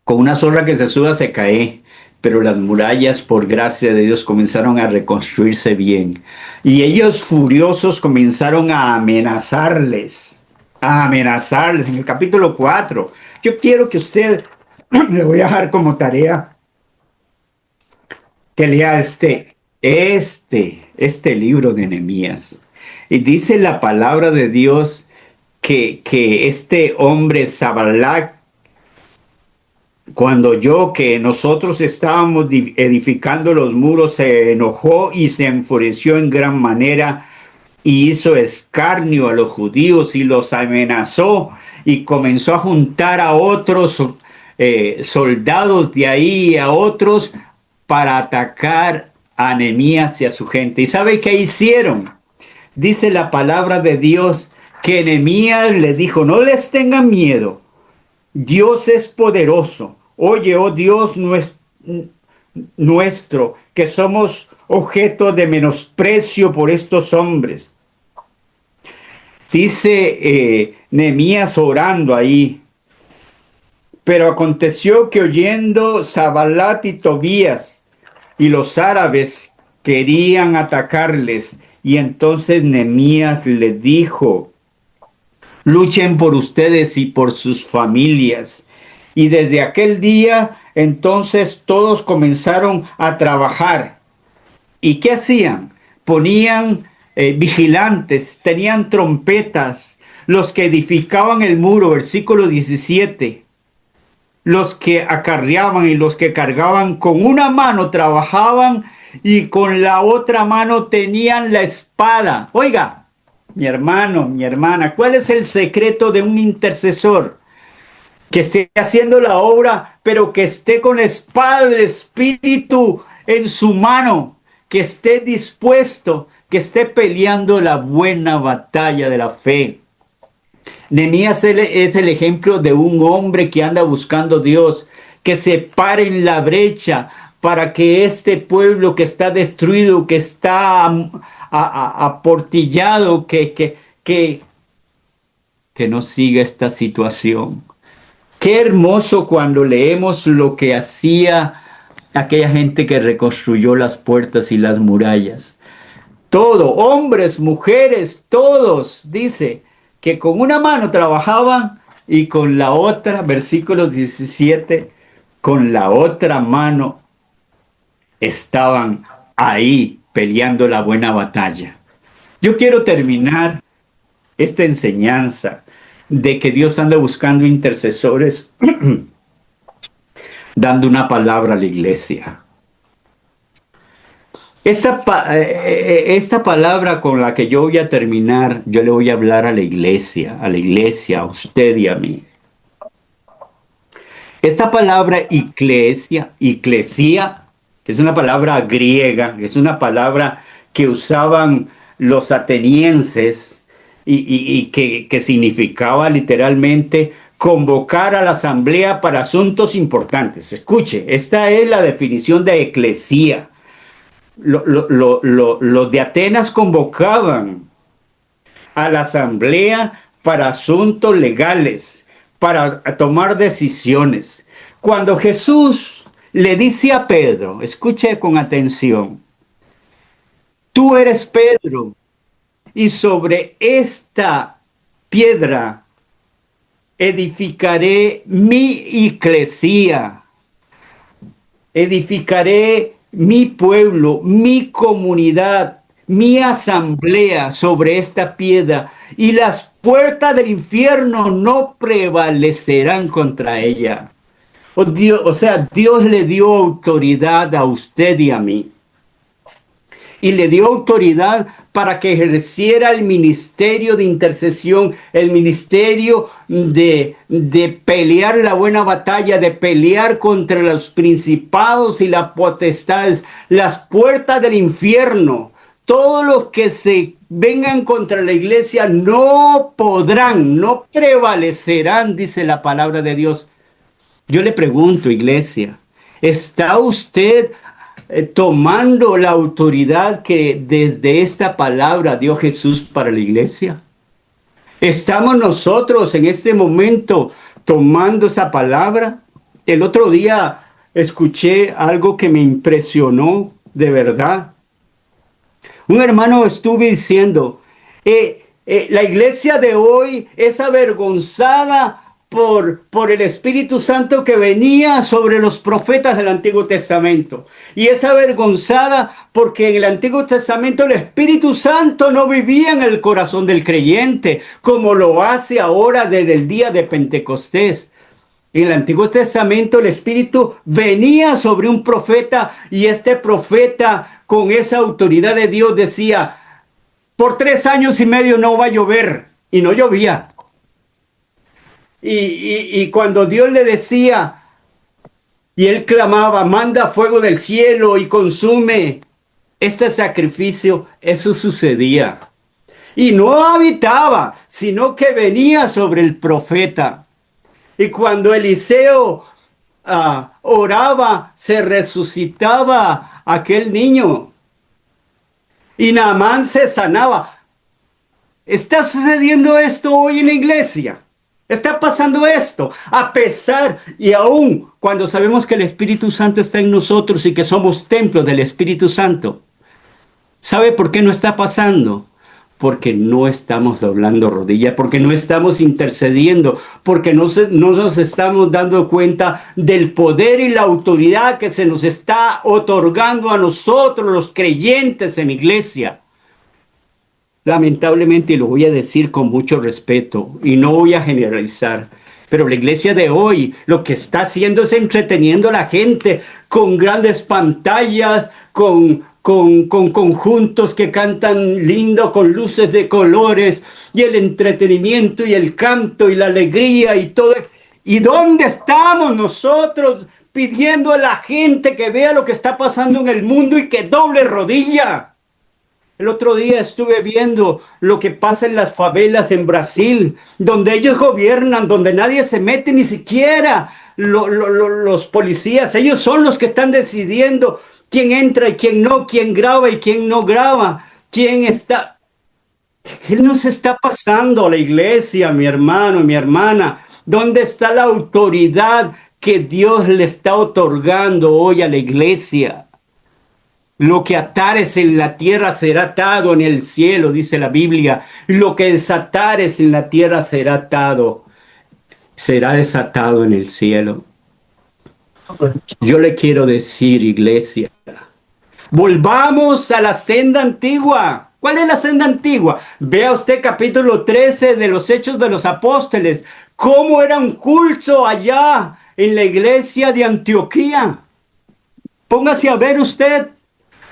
una zorra que se suba se cae. Pero las murallas, por gracia de Dios, comenzaron a reconstruirse bien. Y ellos furiosos comenzaron a amenazarles. En el capítulo 4. Yo quiero que usted, le voy a dejar como tarea, que lea este libro de Nehemías. Y dice la palabra de Dios que este hombre Sanballat, cuando oyó que nosotros estábamos edificando los muros, se enojó y se enfureció en gran manera y hizo escarnio a los judíos y los amenazó y comenzó a juntar a otros soldados de ahí, a otros, para atacar a Nehemías y a su gente. ¿Y sabe qué hicieron? Dice la palabra de Dios que Nehemías le dijo, no les tengan miedo, Dios es poderoso. Oye, oh Dios nuestro, que somos objeto de menosprecio por estos hombres. Dice Nehemías orando ahí. Pero aconteció que oyendo Sanballat y Tobías y los árabes querían atacarles, y entonces Nehemías le dijo, luchen por ustedes y por sus familias. Y desde aquel día, entonces todos comenzaron a trabajar. ¿Y qué hacían? Ponían vigilantes, tenían trompetas, los que edificaban el muro, versículo 17. Los que acarreaban y los que cargaban, con una mano trabajaban y con la otra mano tenían la espada. Oiga, mi hermano, mi hermana, ¿cuál es el secreto de un intercesor? Que esté haciendo la obra, pero que esté con la espada del Espíritu en su mano, que esté dispuesto, que esté peleando la buena batalla de la fe. Nehemías es el ejemplo de un hombre que anda buscando a Dios, que se pare en la brecha para que este pueblo que está destruido, que está aportillado, que no siga esta situación. Qué hermoso cuando leemos lo que hacía aquella gente que reconstruyó las puertas y las murallas. Todo, hombres, mujeres, todos, dice, que con una mano trabajaban y con la otra, versículo 17, con la otra mano estaban ahí peleando la buena batalla. Yo quiero terminar esta enseñanza de que Dios anda buscando intercesores dando una palabra a la iglesia. Esta palabra con la que yo voy a terminar, yo le voy a hablar a la iglesia, a usted y a mí. Esta palabra eclesia, que es una palabra griega, es una palabra que usaban los atenienses y que significaba literalmente convocar a la asamblea para asuntos importantes. Escuche, esta es la definición de eclesia. Los de Atenas convocaban a la asamblea para asuntos legales, para tomar decisiones. Cuando Jesús le dice a Pedro, escuche con atención, tú eres Pedro, y sobre esta piedra edificaré mi iglesia, edificaré mi pueblo, mi comunidad, mi asamblea sobre esta piedra, y las puertas del infierno no prevalecerán contra ella. Dios le dio autoridad a usted y a mí. Y le dio autoridad para que ejerciera el ministerio de intercesión, el ministerio de pelear la buena batalla, de pelear contra los principados y las potestades, las puertas del infierno. Todos los que se vengan contra la iglesia no podrán, no prevalecerán, dice la palabra de Dios. Yo le pregunto, iglesia, ¿está usted tomando la autoridad que desde esta palabra dio Jesús para la iglesia? ¿Estamos nosotros en este momento tomando esa palabra? El otro día escuché algo que me impresionó de verdad. Un hermano estuvo diciendo, la iglesia de hoy es avergonzada por el Espíritu Santo que venía sobre los profetas del Antiguo Testamento. Y es avergonzada porque en el Antiguo Testamento el Espíritu Santo no vivía en el corazón del creyente, como lo hace ahora desde el día de Pentecostés. En el Antiguo Testamento el Espíritu venía sobre un profeta, y este profeta con esa autoridad de Dios decía, por 3 años y medio no va a llover, y no llovía. Y cuando Dios le decía, y él clamaba, manda fuego del cielo y consume este sacrificio, eso sucedía. Y no habitaba, sino que venía sobre el profeta. Y cuando Eliseo oraba, se resucitaba aquel niño. Y Naamán se sanaba. ¿Está sucediendo esto hoy en la iglesia? Está pasando esto, a pesar y aún cuando sabemos que el Espíritu Santo está en nosotros y que somos templos del Espíritu Santo. ¿Sabe por qué no está pasando? Porque no estamos doblando rodilla, porque no estamos intercediendo, porque no nos estamos dando cuenta del poder y la autoridad que se nos está otorgando a nosotros, los creyentes en la iglesia. Lamentablemente, y lo voy a decir con mucho respeto, y no voy a generalizar, pero la iglesia de hoy lo que está haciendo es entreteniendo a la gente con grandes pantallas, con conjuntos que cantan lindo, con luces de colores, y el entretenimiento, y el canto, y la alegría, y todo. ¿Y dónde estamos nosotros pidiendo a la gente que vea lo que está pasando en el mundo y que doble rodilla? El otro día estuve viendo lo que pasa en las favelas en Brasil, donde ellos gobiernan, donde nadie se mete, ni siquiera los policías. Ellos son los que están decidiendo quién entra y quién no, quién graba y quién no graba, quién está. ¿Qué nos está pasando a la iglesia, mi hermano y mi hermana? ¿Dónde está la autoridad que Dios le está otorgando hoy a la iglesia? Lo que atares en la tierra será atado en el cielo, dice la Biblia. Lo que desatares en la tierra será desatado en el cielo. Yo le quiero decir, iglesia, volvamos a la senda antigua. ¿Cuál es la senda antigua? Vea usted capítulo 13 de los Hechos de los Apóstoles. ¿Cómo era un culto allá en la iglesia de Antioquía? Póngase a ver usted.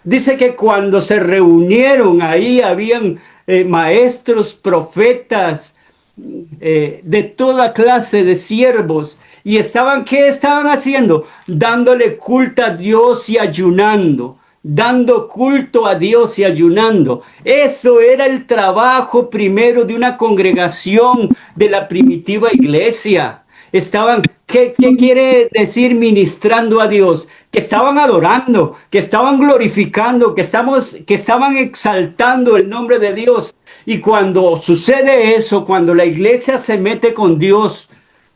Dice que cuando se reunieron ahí habían maestros, profetas, de toda clase de siervos. Y ¿qué estaban haciendo? Dándole culto a Dios y ayunando. Dando culto a Dios y ayunando. Eso era el trabajo primero de una congregación de la primitiva iglesia. ¿Qué quiere decir ministrando a Dios? Que estaban adorando, que estaban glorificando, que estaban exaltando el nombre de Dios. Y cuando sucede eso, cuando la iglesia se mete con Dios,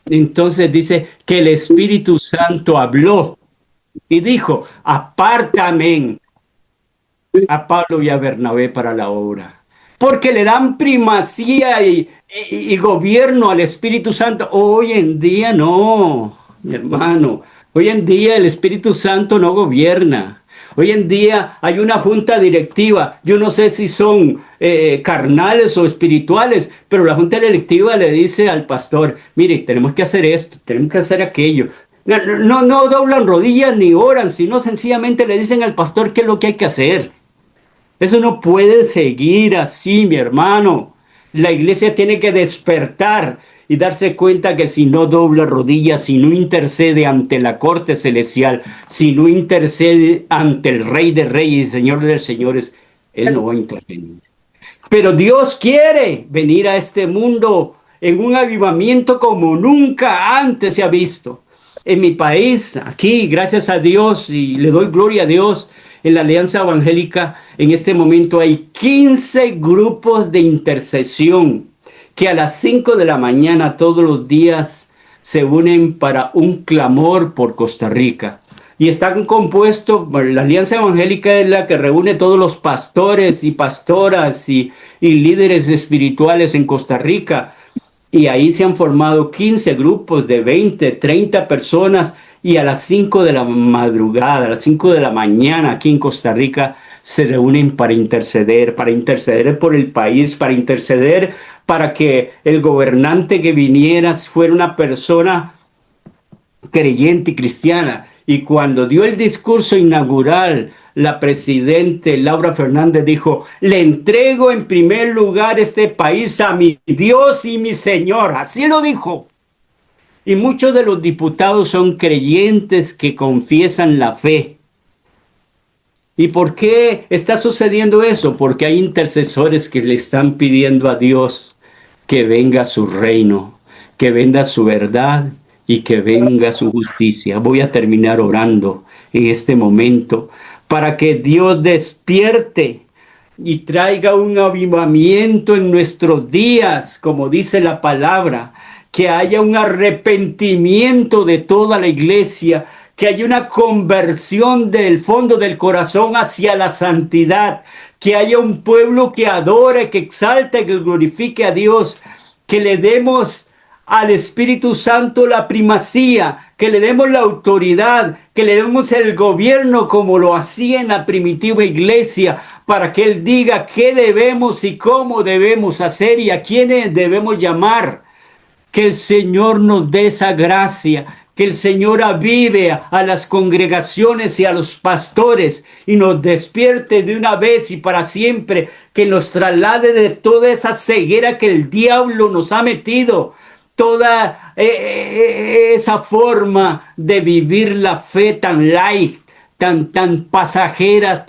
entonces dice que el Espíritu Santo habló y dijo, apártame a Pablo y a Bernabé para la obra. Porque le dan primacía y gobierno al Espíritu Santo. Hoy en día no, mi hermano. Hoy en día el Espíritu Santo no gobierna. Hoy en día hay una junta directiva. Yo no sé si son carnales o espirituales, pero la junta directiva le dice al pastor, mire, tenemos que hacer esto, tenemos que hacer aquello. No doblan rodillas ni oran, sino sencillamente le dicen al pastor qué es lo que hay que hacer. Eso no puede seguir así, mi hermano. La iglesia tiene que despertar y darse cuenta que si no dobla rodillas, si no intercede ante la corte celestial, si no intercede ante el Rey de Reyes y Señor de Señores, Él no va a intervenir. Pero Dios quiere venir a este mundo en un avivamiento como nunca antes se ha visto. En mi país, aquí, gracias a Dios, y le doy gloria a Dios, en la Alianza Evangélica, en este momento hay 15 grupos de intercesión que a las 5 de la mañana todos los días se unen para un clamor por Costa Rica. Y están compuestos, la Alianza Evangélica es la que reúne todos los pastores y pastoras y líderes espirituales en Costa Rica. Y ahí se han formado 15 grupos de 20, 30 personas y a las 5 de la madrugada, a las 5 de la mañana aquí en Costa Rica se reúnen para interceder por el país, para interceder para que el gobernante que viniera fuera una persona creyente y cristiana. Y cuando dio el discurso inaugural, la presidente Laura Fernández dijo, le entrego en primer lugar este país a mi Dios y mi Señor. Así lo dijo. Y muchos de los diputados son creyentes que confiesan la fe. ¿Y por qué está sucediendo eso? Porque hay intercesores que le están pidiendo a Dios que venga su reino, que venga su verdad y que venga su justicia. Voy a terminar orando en este momento para que Dios despierte y traiga un avivamiento en nuestros días, como dice la palabra, que haya un arrepentimiento de toda la iglesia, que haya una conversión del fondo del corazón hacia la santidad, que haya un pueblo que adore, que exalte, que glorifique a Dios, que le demos al Espíritu Santo la primacía, que le demos la autoridad, que le demos el gobierno como lo hacía en la primitiva iglesia, para que Él diga qué debemos y cómo debemos hacer y a quiénes debemos llamar. Que el Señor nos dé esa gracia, que el Señor avive a las congregaciones y a los pastores y nos despierte de una vez y para siempre, que nos traslade de toda esa ceguera que el diablo nos ha metido, toda esa forma de vivir la fe tan light, tan pasajeras,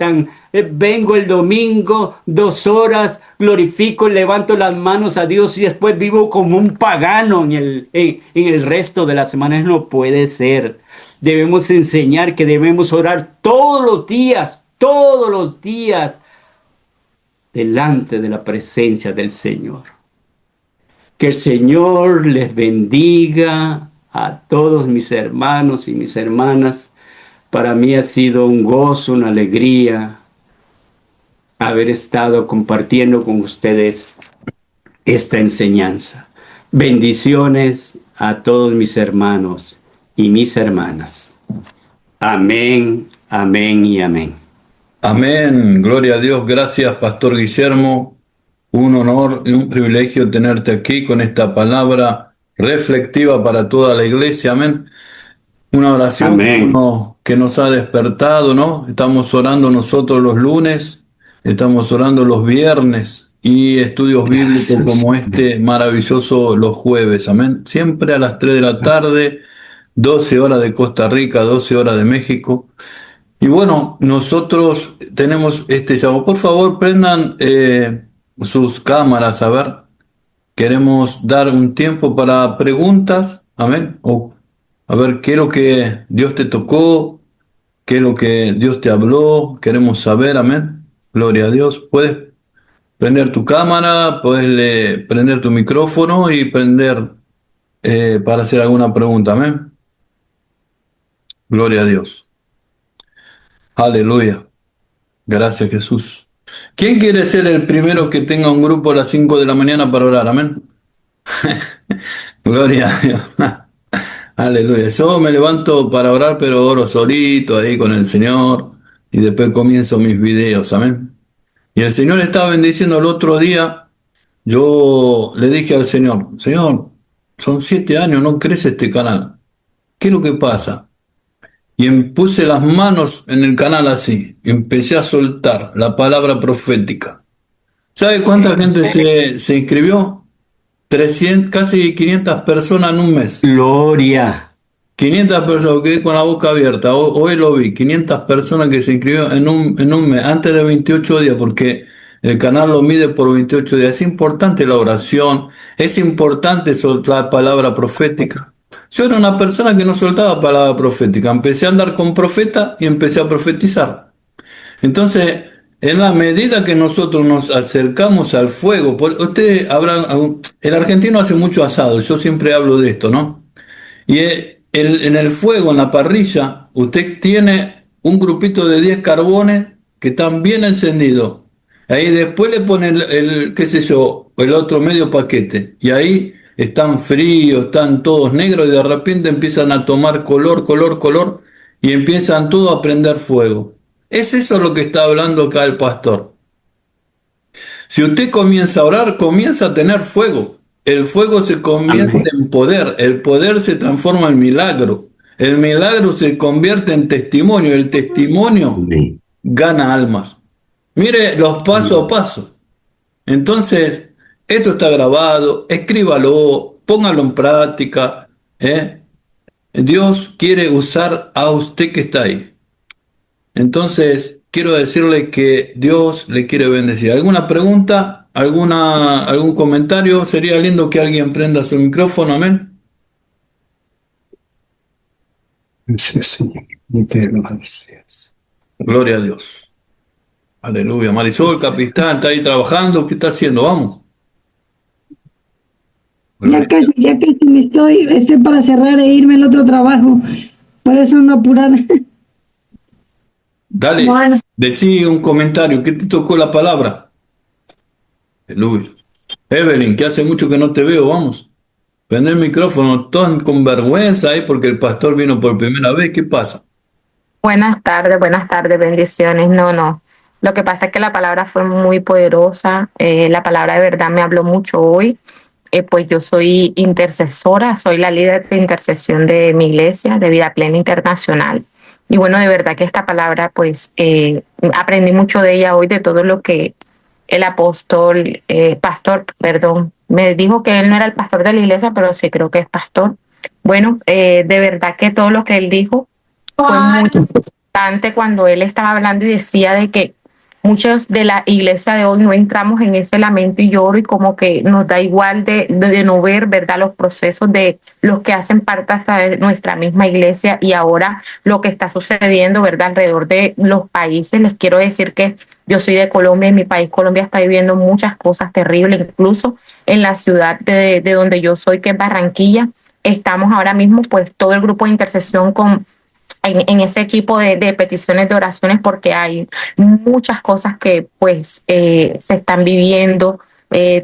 vengo el domingo, 2 horas, glorifico, levanto las manos a Dios y después vivo como un pagano en el resto de las semanas. No puede ser. Debemos enseñar que debemos orar todos los días, delante de la presencia del Señor. Que el Señor les bendiga a todos mis hermanos y mis hermanas. Para mí ha sido un gozo, una alegría haber estado compartiendo con ustedes esta enseñanza. Bendiciones a todos mis hermanos y mis hermanas. Amén, amén y amén. Amén, gloria a Dios, gracias Pastor Guillermo, un honor y un privilegio tenerte aquí con esta palabra reflectiva para toda la iglesia, amén. Una oración Amén. que nos ha despertado, ¿no? Estamos orando nosotros los lunes, estamos orando los viernes y estudios bíblicos Gracias. como este maravilloso los jueves, amén. Siempre a las 3 de la tarde, 12 horas de Costa Rica, 12 horas de México. Y bueno, nosotros tenemos este llamado. Por favor, prendan sus cámaras, a ver. Queremos dar un tiempo para preguntas, amén. O a ver qué es lo que Dios te tocó, qué es lo que Dios te habló. Queremos saber, amén. Gloria a Dios. Puedes prender tu cámara, puedes prender tu micrófono y prender para hacer alguna pregunta, amén. Gloria a Dios. Aleluya. Gracias, Jesús. ¿Quién quiere ser el primero que tenga un grupo a las 5 de la mañana para orar? Amén. Gloria a Dios. Aleluya. Yo me levanto para orar, pero oro solito ahí con el Señor y después comienzo mis videos. Amén. Y el Señor estaba bendiciendo el otro día. Yo le dije al Señor, Señor, son 7 años, no crece este canal. ¿Qué es lo que pasa? Y puse las manos en el canal así. Empecé a soltar la palabra profética. ¿Sabe cuánta gente se inscribió? 300, casi 500 personas en un mes. Gloria. 500 personas, quedé con la boca abierta. Hoy lo vi, 500 personas que se inscribió en un mes, antes de 28 días, porque el canal lo mide por 28 días. Es importante la oración, es importante soltar palabra profética. Yo era una persona que no soltaba palabra profética. Empecé a andar con profeta y empecé a profetizar. Entonces, en la medida que nosotros nos acercamos al fuego, usted habrá, el argentino hace mucho asado, yo siempre hablo de esto, ¿no? Y en el fuego, en la parrilla, usted tiene un grupito de 10 carbones que están bien encendidos. Ahí después le pone qué sé yo, el otro medio paquete. Y ahí están fríos, están todos negros y de repente empiezan a tomar color, color, color y empiezan todos a prender fuego. Es eso lo que está hablando acá el pastor. Si usted comienza a orar, comienza a tener fuego. El fuego se convierte Amén. en poder. El poder se transforma en milagro. El milagro se convierte en testimonio. El testimonio Amén. gana almas. Mire los paso a paso. Entonces, esto está grabado. Escríbalo. Póngalo en práctica. ¿eh? Dios quiere usar a usted que está ahí. Entonces, quiero decirle que Dios le quiere bendecir. ¿Alguna pregunta? ¿Algún comentario? Sería lindo que alguien prenda su micrófono, amén. Sí, Señor. Gracias. Gloria a Dios. Aleluya. Marisol, capitán, está ahí trabajando. ¿Qué está haciendo? Vamos. Ya casi me estoy para cerrar e irme al otro trabajo. Por eso ando apurada. Dale, Bueno, decí un comentario. ¿Qué te tocó la palabra? Aleluya. Evelyn, que hace mucho que no te veo, vamos. Prende el micrófono, todos con vergüenza ahí porque el pastor vino por primera vez. ¿Qué pasa? Buenas tardes, bendiciones. No. Lo que pasa es que la palabra fue muy poderosa. La palabra de verdad me habló mucho hoy. Pues yo soy intercesora, soy la líder de intercesión de mi iglesia, de Vida Plena Internacional. Y bueno, de verdad que esta palabra, pues aprendí mucho de ella hoy, de todo lo que el pastor, me dijo que él no era el pastor de la iglesia, pero sí creo que es pastor. Bueno, de verdad que todo lo que él dijo fue muy importante cuando él estaba hablando y decía de que muchos de la iglesia de hoy no entramos en ese lamento y lloro y como que nos da igual de no ver, ¿verdad?, los procesos de los que hacen parte hasta de nuestra misma iglesia y ahora lo que está sucediendo, ¿verdad?, alrededor de los países. Les quiero decir que yo soy de Colombia y mi país, Colombia, está viviendo muchas cosas terribles, incluso en la ciudad de donde yo soy, que es Barranquilla. Estamos ahora mismo, pues, todo el grupo de intercesión en ese equipo de peticiones de oraciones porque hay muchas cosas que pues se están viviendo,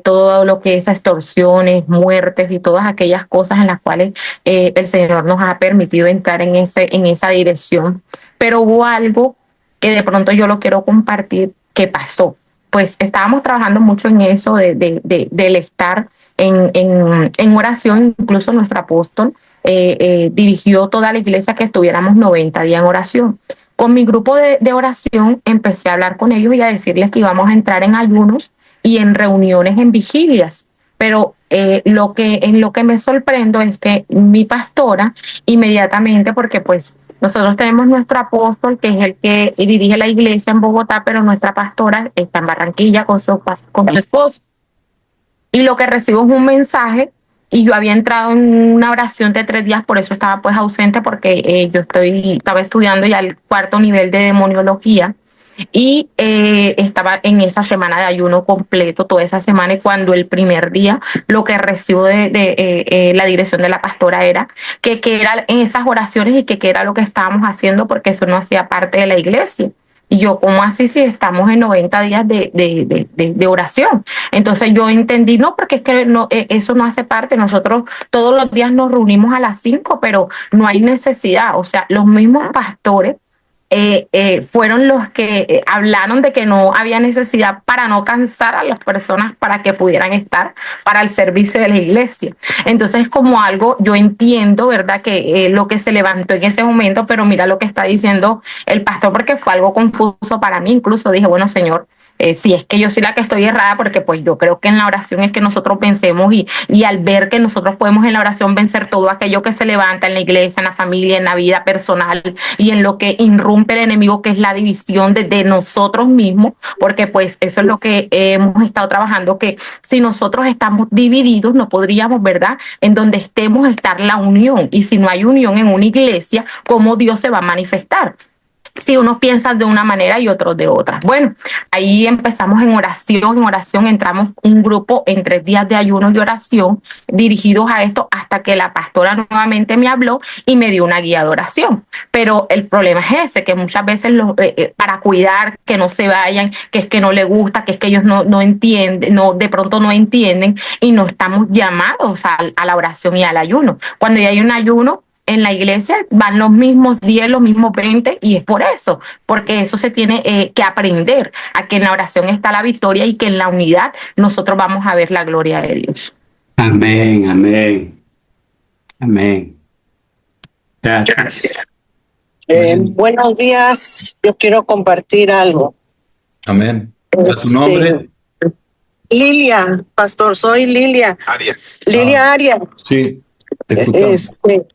todo lo que es extorsiones, muertes y todas aquellas cosas en las cuales el Señor nos ha permitido entrar en esa dirección. Pero hubo algo que de pronto yo lo quiero compartir que pasó. Pues estábamos trabajando mucho en eso del estar en oración. Incluso nuestro apóstol dirigió toda la iglesia que estuviéramos 90 días en oración. Con mi grupo de oración empecé a hablar con ellos y a decirles que íbamos a entrar en ayunos y en reuniones, en vigilias. Pero en lo que me sorprendo es que mi pastora inmediatamente, porque pues nosotros tenemos nuestro apóstol, que es el que dirige la iglesia en Bogotá, pero nuestra pastora está en Barranquilla con su esposo. Y lo que recibo es un mensaje y yo había entrado en una oración de 3 días, por eso estaba pues ausente, porque yo estaba estudiando ya el 4º nivel de demoniología y estaba en esa semana de ayuno completo, toda esa semana, y cuando el primer día lo que recibo de la dirección de la pastora era que era en esas oraciones y que era lo que estábamos haciendo, porque eso no hacía parte de la iglesia. Y yo, ¿cómo así si estamos en 90 días de oración? Entonces yo entendí, no, porque es que no, eso no hace parte. Nosotros todos los días nos reunimos a las 5, pero no hay necesidad. O sea, los mismos pastores fueron los que hablaron de que no había necesidad para no cansar a las personas para que pudieran estar para el servicio de la iglesia. Entonces es como algo, yo entiendo, ¿verdad? Que lo que se levantó en ese momento, pero mira lo que está diciendo el pastor, porque fue algo confuso para mí. Incluso dije, bueno, Señor, si es que yo soy la que estoy errada, porque pues yo creo que en la oración es que nosotros vencemos y al ver que nosotros podemos en la oración vencer todo aquello que se levanta en la iglesia, en la familia, en la vida personal y en lo que irrumpe el enemigo, que es la división de nosotros mismos, porque pues eso es lo que hemos estado trabajando, que si nosotros estamos divididos no podríamos, ¿verdad? En donde estemos estar la unión, y si no hay unión en una iglesia, ¿cómo Dios se va a manifestar? Si unos piensan de una manera y otros de otra. Bueno, ahí empezamos en oración entramos un grupo en 3 días de ayuno y oración dirigidos a esto, hasta que la pastora nuevamente me habló y me dio una guía de oración. Pero el problema es ese, que muchas veces para cuidar que no se vayan, que es que no les gusta, que es que ellos no entienden, de pronto no entienden, y no estamos llamados a la oración y al ayuno. Cuando ya hay un ayuno en la iglesia van los mismos 10, los mismos 20, y es por eso, porque eso se tiene que aprender, a que en la oración está la victoria y que en la unidad nosotros vamos a ver la gloria de Dios. Amén, amén, amén. Gracias. Buenos días, yo quiero compartir algo. Amén. ¿A tu nombre? Lilia, pastor, soy Lilia. Arias. Lilia Arias. Sí, te escuchamos.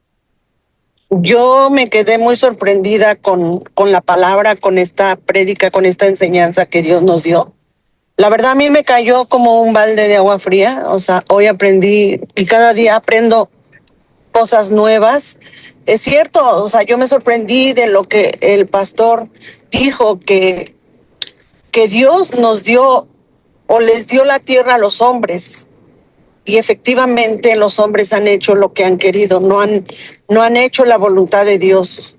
Yo me quedé muy sorprendida con la palabra, con esta prédica, con esta enseñanza que Dios nos dio. La verdad a mí me cayó como un balde de agua fría. O sea, hoy aprendí y cada día aprendo cosas nuevas. Es cierto, o sea, yo me sorprendí de lo que el pastor dijo, que Dios nos dio o les dio la tierra a los hombres. Y efectivamente los hombres han hecho lo que han querido, no han hecho la voluntad de Dios.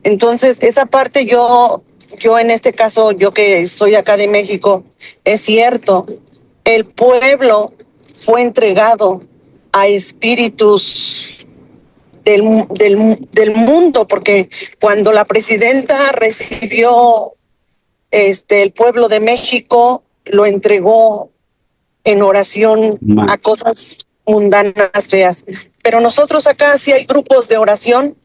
Entonces, esa parte yo en este caso, yo que estoy acá de México, es cierto, el pueblo fue entregado a espíritus del mundo, porque cuando la presidenta recibió el pueblo de México, lo entregó en oración a cosas mundanas, feas. Pero nosotros acá sí hay grupos de oración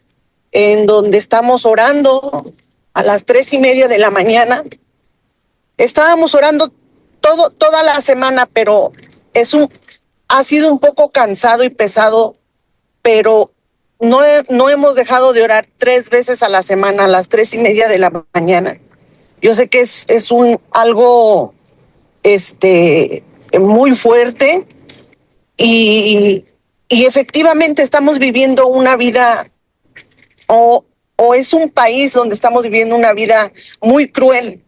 en donde estamos orando a las 3:30 de la mañana. Estábamos orando toda la semana, pero ha sido un poco cansado y pesado, pero no hemos dejado de orar 3 veces a la semana, a las 3:30 de la mañana. Yo sé que es algo muy fuerte y efectivamente estamos viviendo una vida o es un país donde estamos viviendo una vida muy cruel,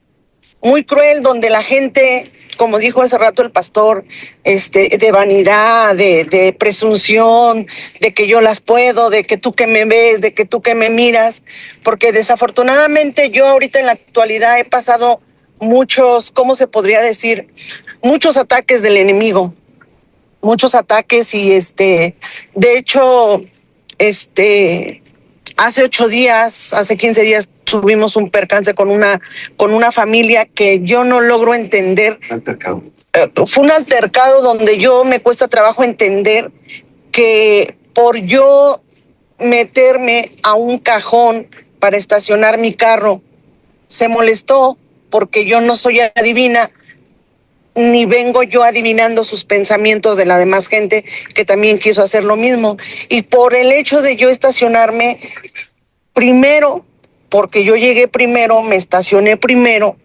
donde la gente, como dijo hace rato el pastor, de vanidad, de presunción, de que yo las puedo, de que tú que me ves, de que tú que me miras, porque desafortunadamente yo ahorita en la actualidad he pasado muchos, ¿cómo se podría decir? Muchos ataques del enemigo, muchos ataques y de hecho, hace 8 días, hace 15 días tuvimos un percance con una familia que yo no logro entender. Altercado. Fue un altercado donde yo me cuesta trabajo entender que por yo meterme a un cajón para estacionar mi carro, se molestó porque yo no soy adivina, ni vengo yo adivinando sus pensamientos de la demás gente que también quiso hacer lo mismo. Y por el hecho de yo estacionarme primero, porque yo llegué primero, me estacioné primero,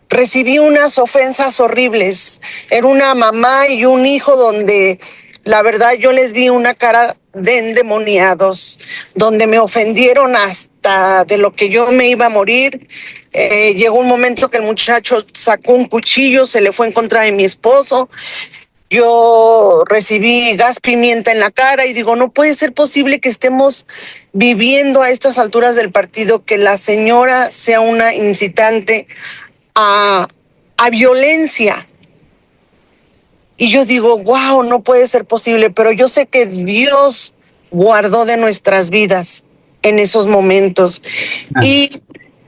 recibí unas ofensas horribles. Era una mamá y un hijo donde la verdad yo les vi una cara de endemoniados, donde me ofendieron hasta de lo que yo me iba a morir. Llegó un momento que el muchacho sacó un cuchillo, se le fue en contra de mi esposo. yo recibí gas pimienta en la cara y digo, no puede ser posible que estemos viviendo a estas alturas del partido que la señora sea una incitante a violencia. Y yo digo, wow, no puede ser posible, pero yo sé que Dios guardó de nuestras vidas en esos momentos. Y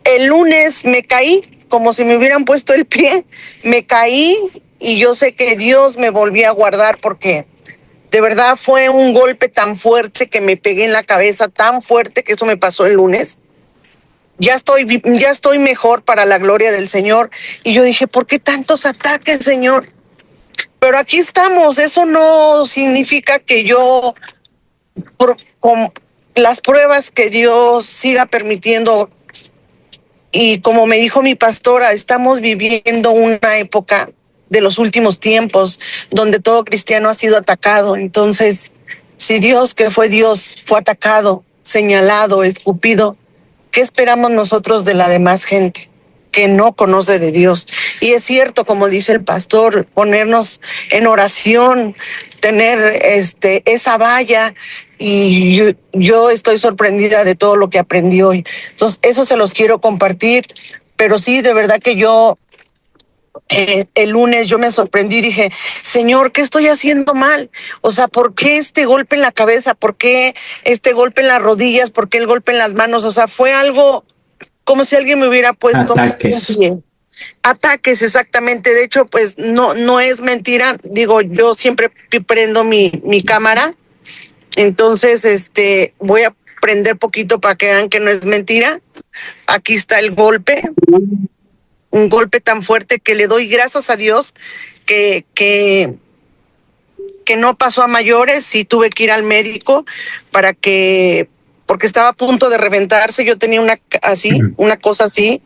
el lunes me caí, como si me hubieran puesto el pie, me caí y yo sé que Dios me volvió a guardar porque de verdad fue un golpe tan fuerte que me pegué en la cabeza, tan fuerte que eso me pasó el lunes. Ya estoy mejor para la gloria del Señor. Y yo dije, ¿por qué tantos ataques, Señor? Pero aquí estamos. Eso no significa que yo, con las pruebas que Dios siga permitiendo. Y como me dijo mi pastora, estamos viviendo una época de los últimos tiempos donde todo cristiano ha sido atacado. Entonces, si Dios, que fue Dios, fue atacado, señalado, escupido, ¿qué esperamos nosotros de la demás gente que no conoce de Dios? Y es cierto, como dice el pastor, ponernos en oración, tener esa valla. Y yo estoy sorprendida de todo lo que aprendí hoy. Entonces, eso se los quiero compartir. Pero sí, de verdad que yo, el lunes yo me sorprendí, dije, Señor, ¿qué estoy haciendo mal? O sea, ¿por qué este golpe en la cabeza? ¿Por qué este golpe en las rodillas? ¿Por qué el golpe en las manos? O sea, fue algo como si alguien me hubiera puesto Ataques. Ataques, exactamente. De hecho, pues no es mentira. Digo, yo siempre prendo mi cámara. Entonces, voy a prender poquito para que vean que no es mentira. Aquí está el golpe. Un golpe tan fuerte que le doy gracias a Dios que no pasó a mayores. Sí tuve que ir al médico porque estaba a punto de reventarse. Yo tenía una cosa así,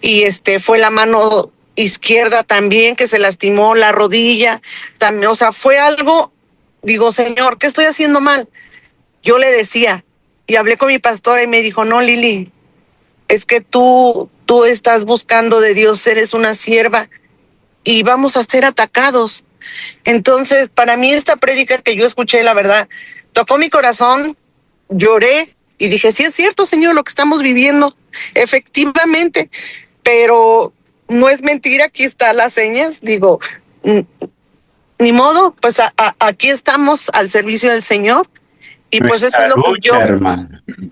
y fue la mano izquierda también que se lastimó, la rodilla también. O sea, fue algo, digo, Señor, ¿qué estoy haciendo mal? Yo le decía, y hablé con mi pastora y me dijo, no, Lili, es que tú estás buscando de Dios, eres una sierva y vamos a ser atacados. Entonces, para mí esta prédica que yo escuché, la verdad, tocó mi corazón, lloré y dije, sí es cierto, Señor, lo que estamos viviendo, efectivamente, pero no es mentira, aquí están las señas, digo, ni modo, pues aquí estamos al servicio del Señor. Y pues eso es lo que yo, hermano.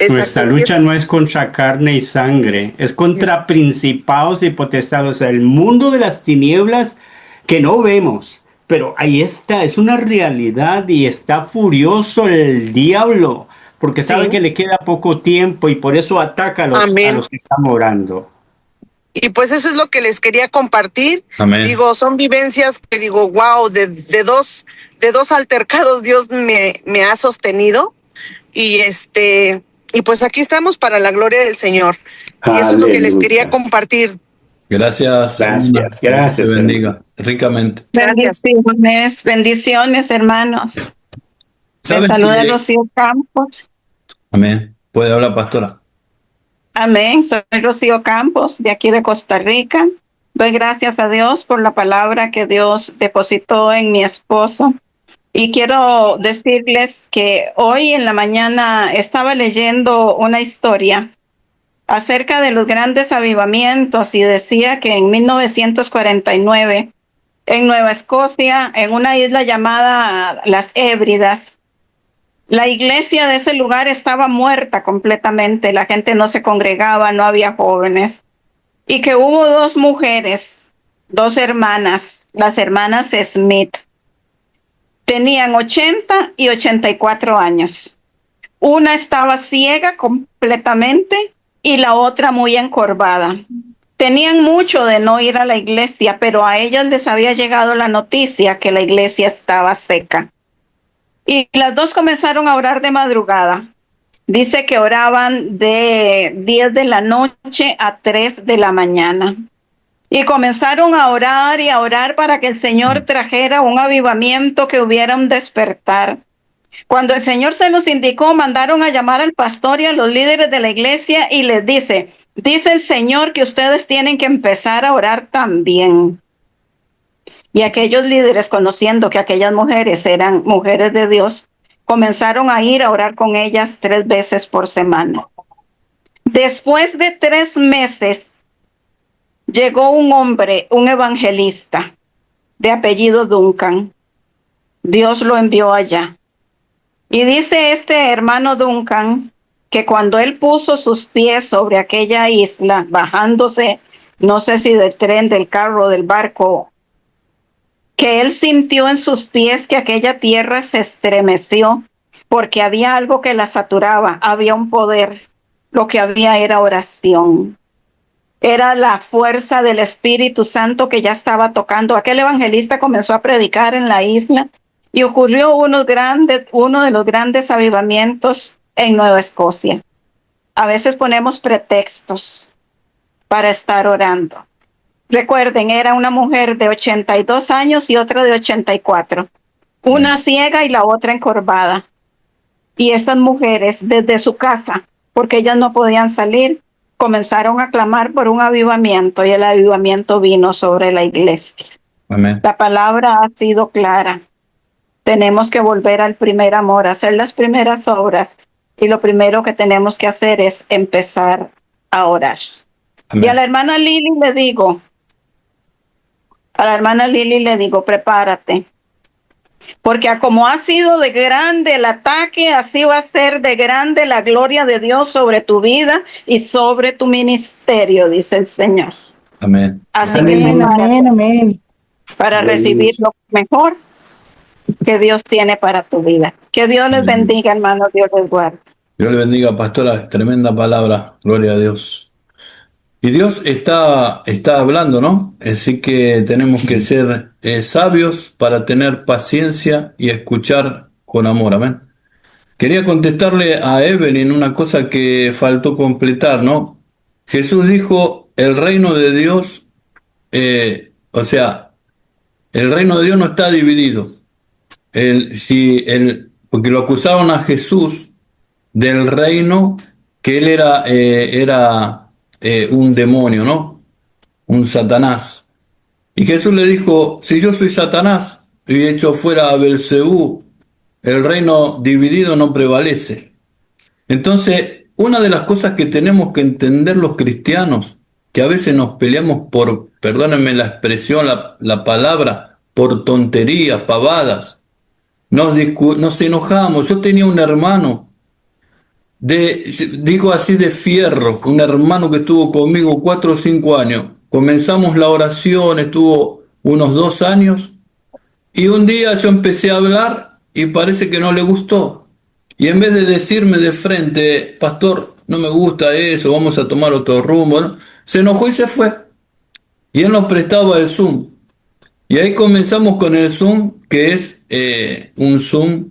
Nuestra lucha no es contra carne y sangre, es contra principados y potestades, o sea, el mundo de las tinieblas que no vemos, pero ahí está, es una realidad y está furioso el diablo, porque sabe que le queda poco tiempo y por eso ataca a los que están orando. Y pues eso es lo que les quería compartir. Amén. Digo, son vivencias que digo, wow, de dos altercados Dios me ha sostenido. Y pues aquí estamos para la gloria del Señor. Y eso es lo que les quería compartir. Gracias. Gracias. Te bendiga ricamente. Gracias. Bendiciones, hermanos. Les saluda Rocío Campos. Amén. Puede hablar, pastora. Amén. Soy Rocío Campos, de aquí de Costa Rica. Doy gracias a Dios por la palabra que Dios depositó en mi esposo. Y quiero decirles que hoy en la mañana estaba leyendo una historia acerca de los grandes avivamientos y decía que en 1949, en Nueva Escocia, en una isla llamada Las Hébridas, la iglesia de ese lugar estaba muerta completamente, la gente no se congregaba, no había jóvenes, y que hubo dos mujeres, dos hermanas, las hermanas Smith, tenían 80 y 84 años. Una estaba ciega completamente y la otra muy encorvada. Tenían mucho de no ir a la iglesia, pero a ellas les había llegado la noticia que la iglesia estaba seca. Y las dos comenzaron a orar de madrugada. Dice que oraban de 10 de la noche a 3 de la mañana. Y comenzaron a orar para que el Señor trajera un avivamiento, que hubiera un despertar. Cuando el Señor se los indicó, mandaron a llamar al pastor y a los líderes de la iglesia y les dice el Señor que ustedes tienen que empezar a orar también. Y aquellos líderes, conociendo que aquellas mujeres eran mujeres de Dios, comenzaron a ir a orar con ellas 3 veces por semana. Después de 3 meses, llegó un hombre, un evangelista de apellido Duncan. Dios lo envió allá. Y dice este hermano Duncan que cuando él puso sus pies sobre aquella isla, bajándose, no sé si del tren, del carro, del barco, que él sintió en sus pies que aquella tierra se estremeció porque había algo que la saturaba, había un poder, lo que había era oración. Era la fuerza del Espíritu Santo que ya estaba tocando. Aquel evangelista comenzó a predicar en la isla y ocurrió uno de los grandes avivamientos en Nueva Escocia. A veces ponemos pretextos para estar orando. Recuerden, era una mujer de 82 años y otra de 84. Una ciega y la otra encorvada. Y esas mujeres desde su casa, porque ellas no podían salir, comenzaron a clamar por un avivamiento y el avivamiento vino sobre la iglesia. Amén. La palabra ha sido clara. Tenemos que volver al primer amor, hacer las primeras obras y lo primero que tenemos que hacer es empezar a orar. Amén. Y a la hermana Lili le digo, prepárate. Porque como ha sido de grande el ataque, así va a ser de grande la gloria de Dios sobre tu vida y sobre tu ministerio, dice el Señor. Amén. Así Amén, que amén, amén. para recibir lo mejor que Dios tiene para tu vida. Que Dios les bendiga, hermanos, Dios les guarde. Dios le bendiga, pastora. Tremenda palabra. Gloria a Dios. Y Dios está hablando, ¿no? Así que tenemos que ser sabios para tener paciencia y escuchar con amor. Amén. Quería contestarle a Evelyn una cosa que faltó completar, ¿no? Jesús dijo, el reino de Dios, el reino de Dios no está dividido. Porque lo acusaron a Jesús del reino, que él era un demonio, ¿no? Un Satanás. Y Jesús le dijo, si yo soy Satanás y he hecho fuera a Belcebú, el reino dividido no prevalece. Entonces, una de las cosas que tenemos que entender los cristianos, que a veces nos peleamos por, perdónenme la expresión, la palabra, por tonterías, pavadas, nos enojamos. Yo tenía un hermano, digo así, de fierro, un hermano que estuvo conmigo 4 o 5 años. Comenzamos la oración, estuvo unos 2 años, y un día yo empecé a hablar y parece que no le gustó. Y en vez de decirme de frente, pastor, no me gusta eso, vamos a tomar otro rumbo, ¿no? Se enojó y se fue. Y él nos prestaba el Zoom. Y ahí comenzamos con el Zoom, que es un Zoom,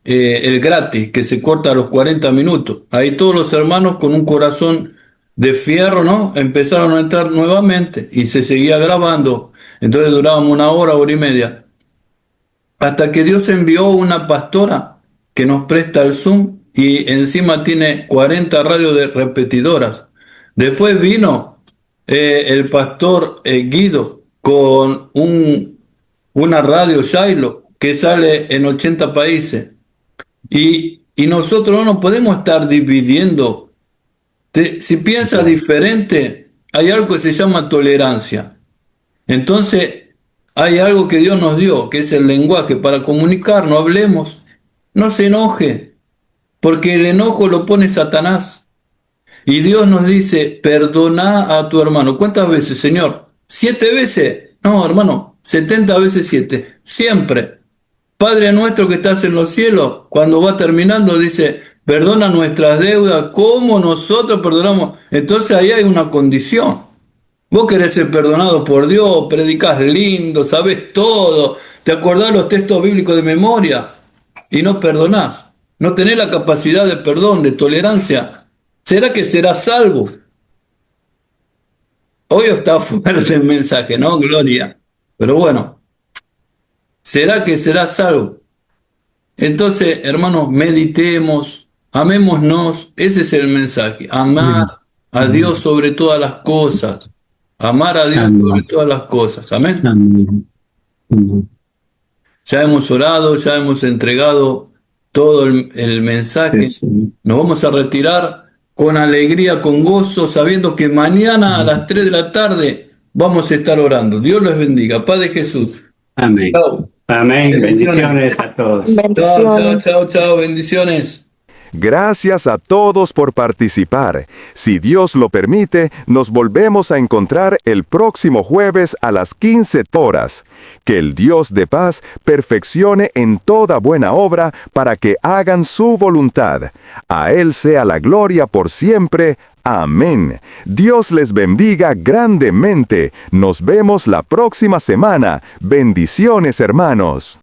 el gratis, que se corta a los 40 minutos. Ahí todos los hermanos con un corazón de fierro, ¿no? Empezaron a entrar nuevamente y se seguía grabando. Entonces durábamos 1 hora, 1 hora y media. Hasta que Dios envió una pastora que nos presta el Zoom y encima tiene 40 radios de repetidoras. Después vino el pastor Guido con una radio Shiloh que sale en 80 países. Y nosotros no nos podemos estar dividiendo. Si piensas diferente, hay algo que se llama tolerancia. Entonces, hay algo que Dios nos dio, que es el lenguaje. Para comunicar, no hablemos, no se enoje, porque el enojo lo pone Satanás. Y Dios nos dice, perdona a tu hermano. ¿Cuántas veces, Señor? 7 veces. No, hermano, 70 veces 7. Siempre. Padre nuestro que estás en los cielos, cuando va terminando, dice, perdona nuestras deudas como nosotros perdonamos. Entonces ahí hay una condición. Vos querés ser perdonado por Dios, predicás lindo, sabés todo, te acordás los textos bíblicos de memoria y no perdonás. No tenés la capacidad de perdón, de tolerancia. ¿Será que serás salvo? Hoy está fuerte el mensaje, ¿no? Gloria. Pero bueno, ¿será que serás salvo? Entonces, hermanos, meditemos, amémonos. Ese es el mensaje. Amar a Dios sobre todas las cosas. Amar a Dios sobre todas las cosas. Amén. Amén. Ya hemos orado, ya hemos entregado todo el mensaje. Nos vamos a retirar con alegría, con gozo, sabiendo que mañana a las 3 de la tarde vamos a estar orando. Dios los bendiga. Paz de Jesús. Amén. Chao. Amén. Bendiciones a todos. Chao. Bendiciones. Gracias a todos por participar. Si Dios lo permite, nos volvemos a encontrar el próximo jueves a las 15 horas. Que el Dios de paz perfeccione en toda buena obra para que hagan su voluntad. A Él sea la gloria por siempre. Amén. Dios les bendiga grandemente. Nos vemos la próxima semana. Bendiciones, hermanos.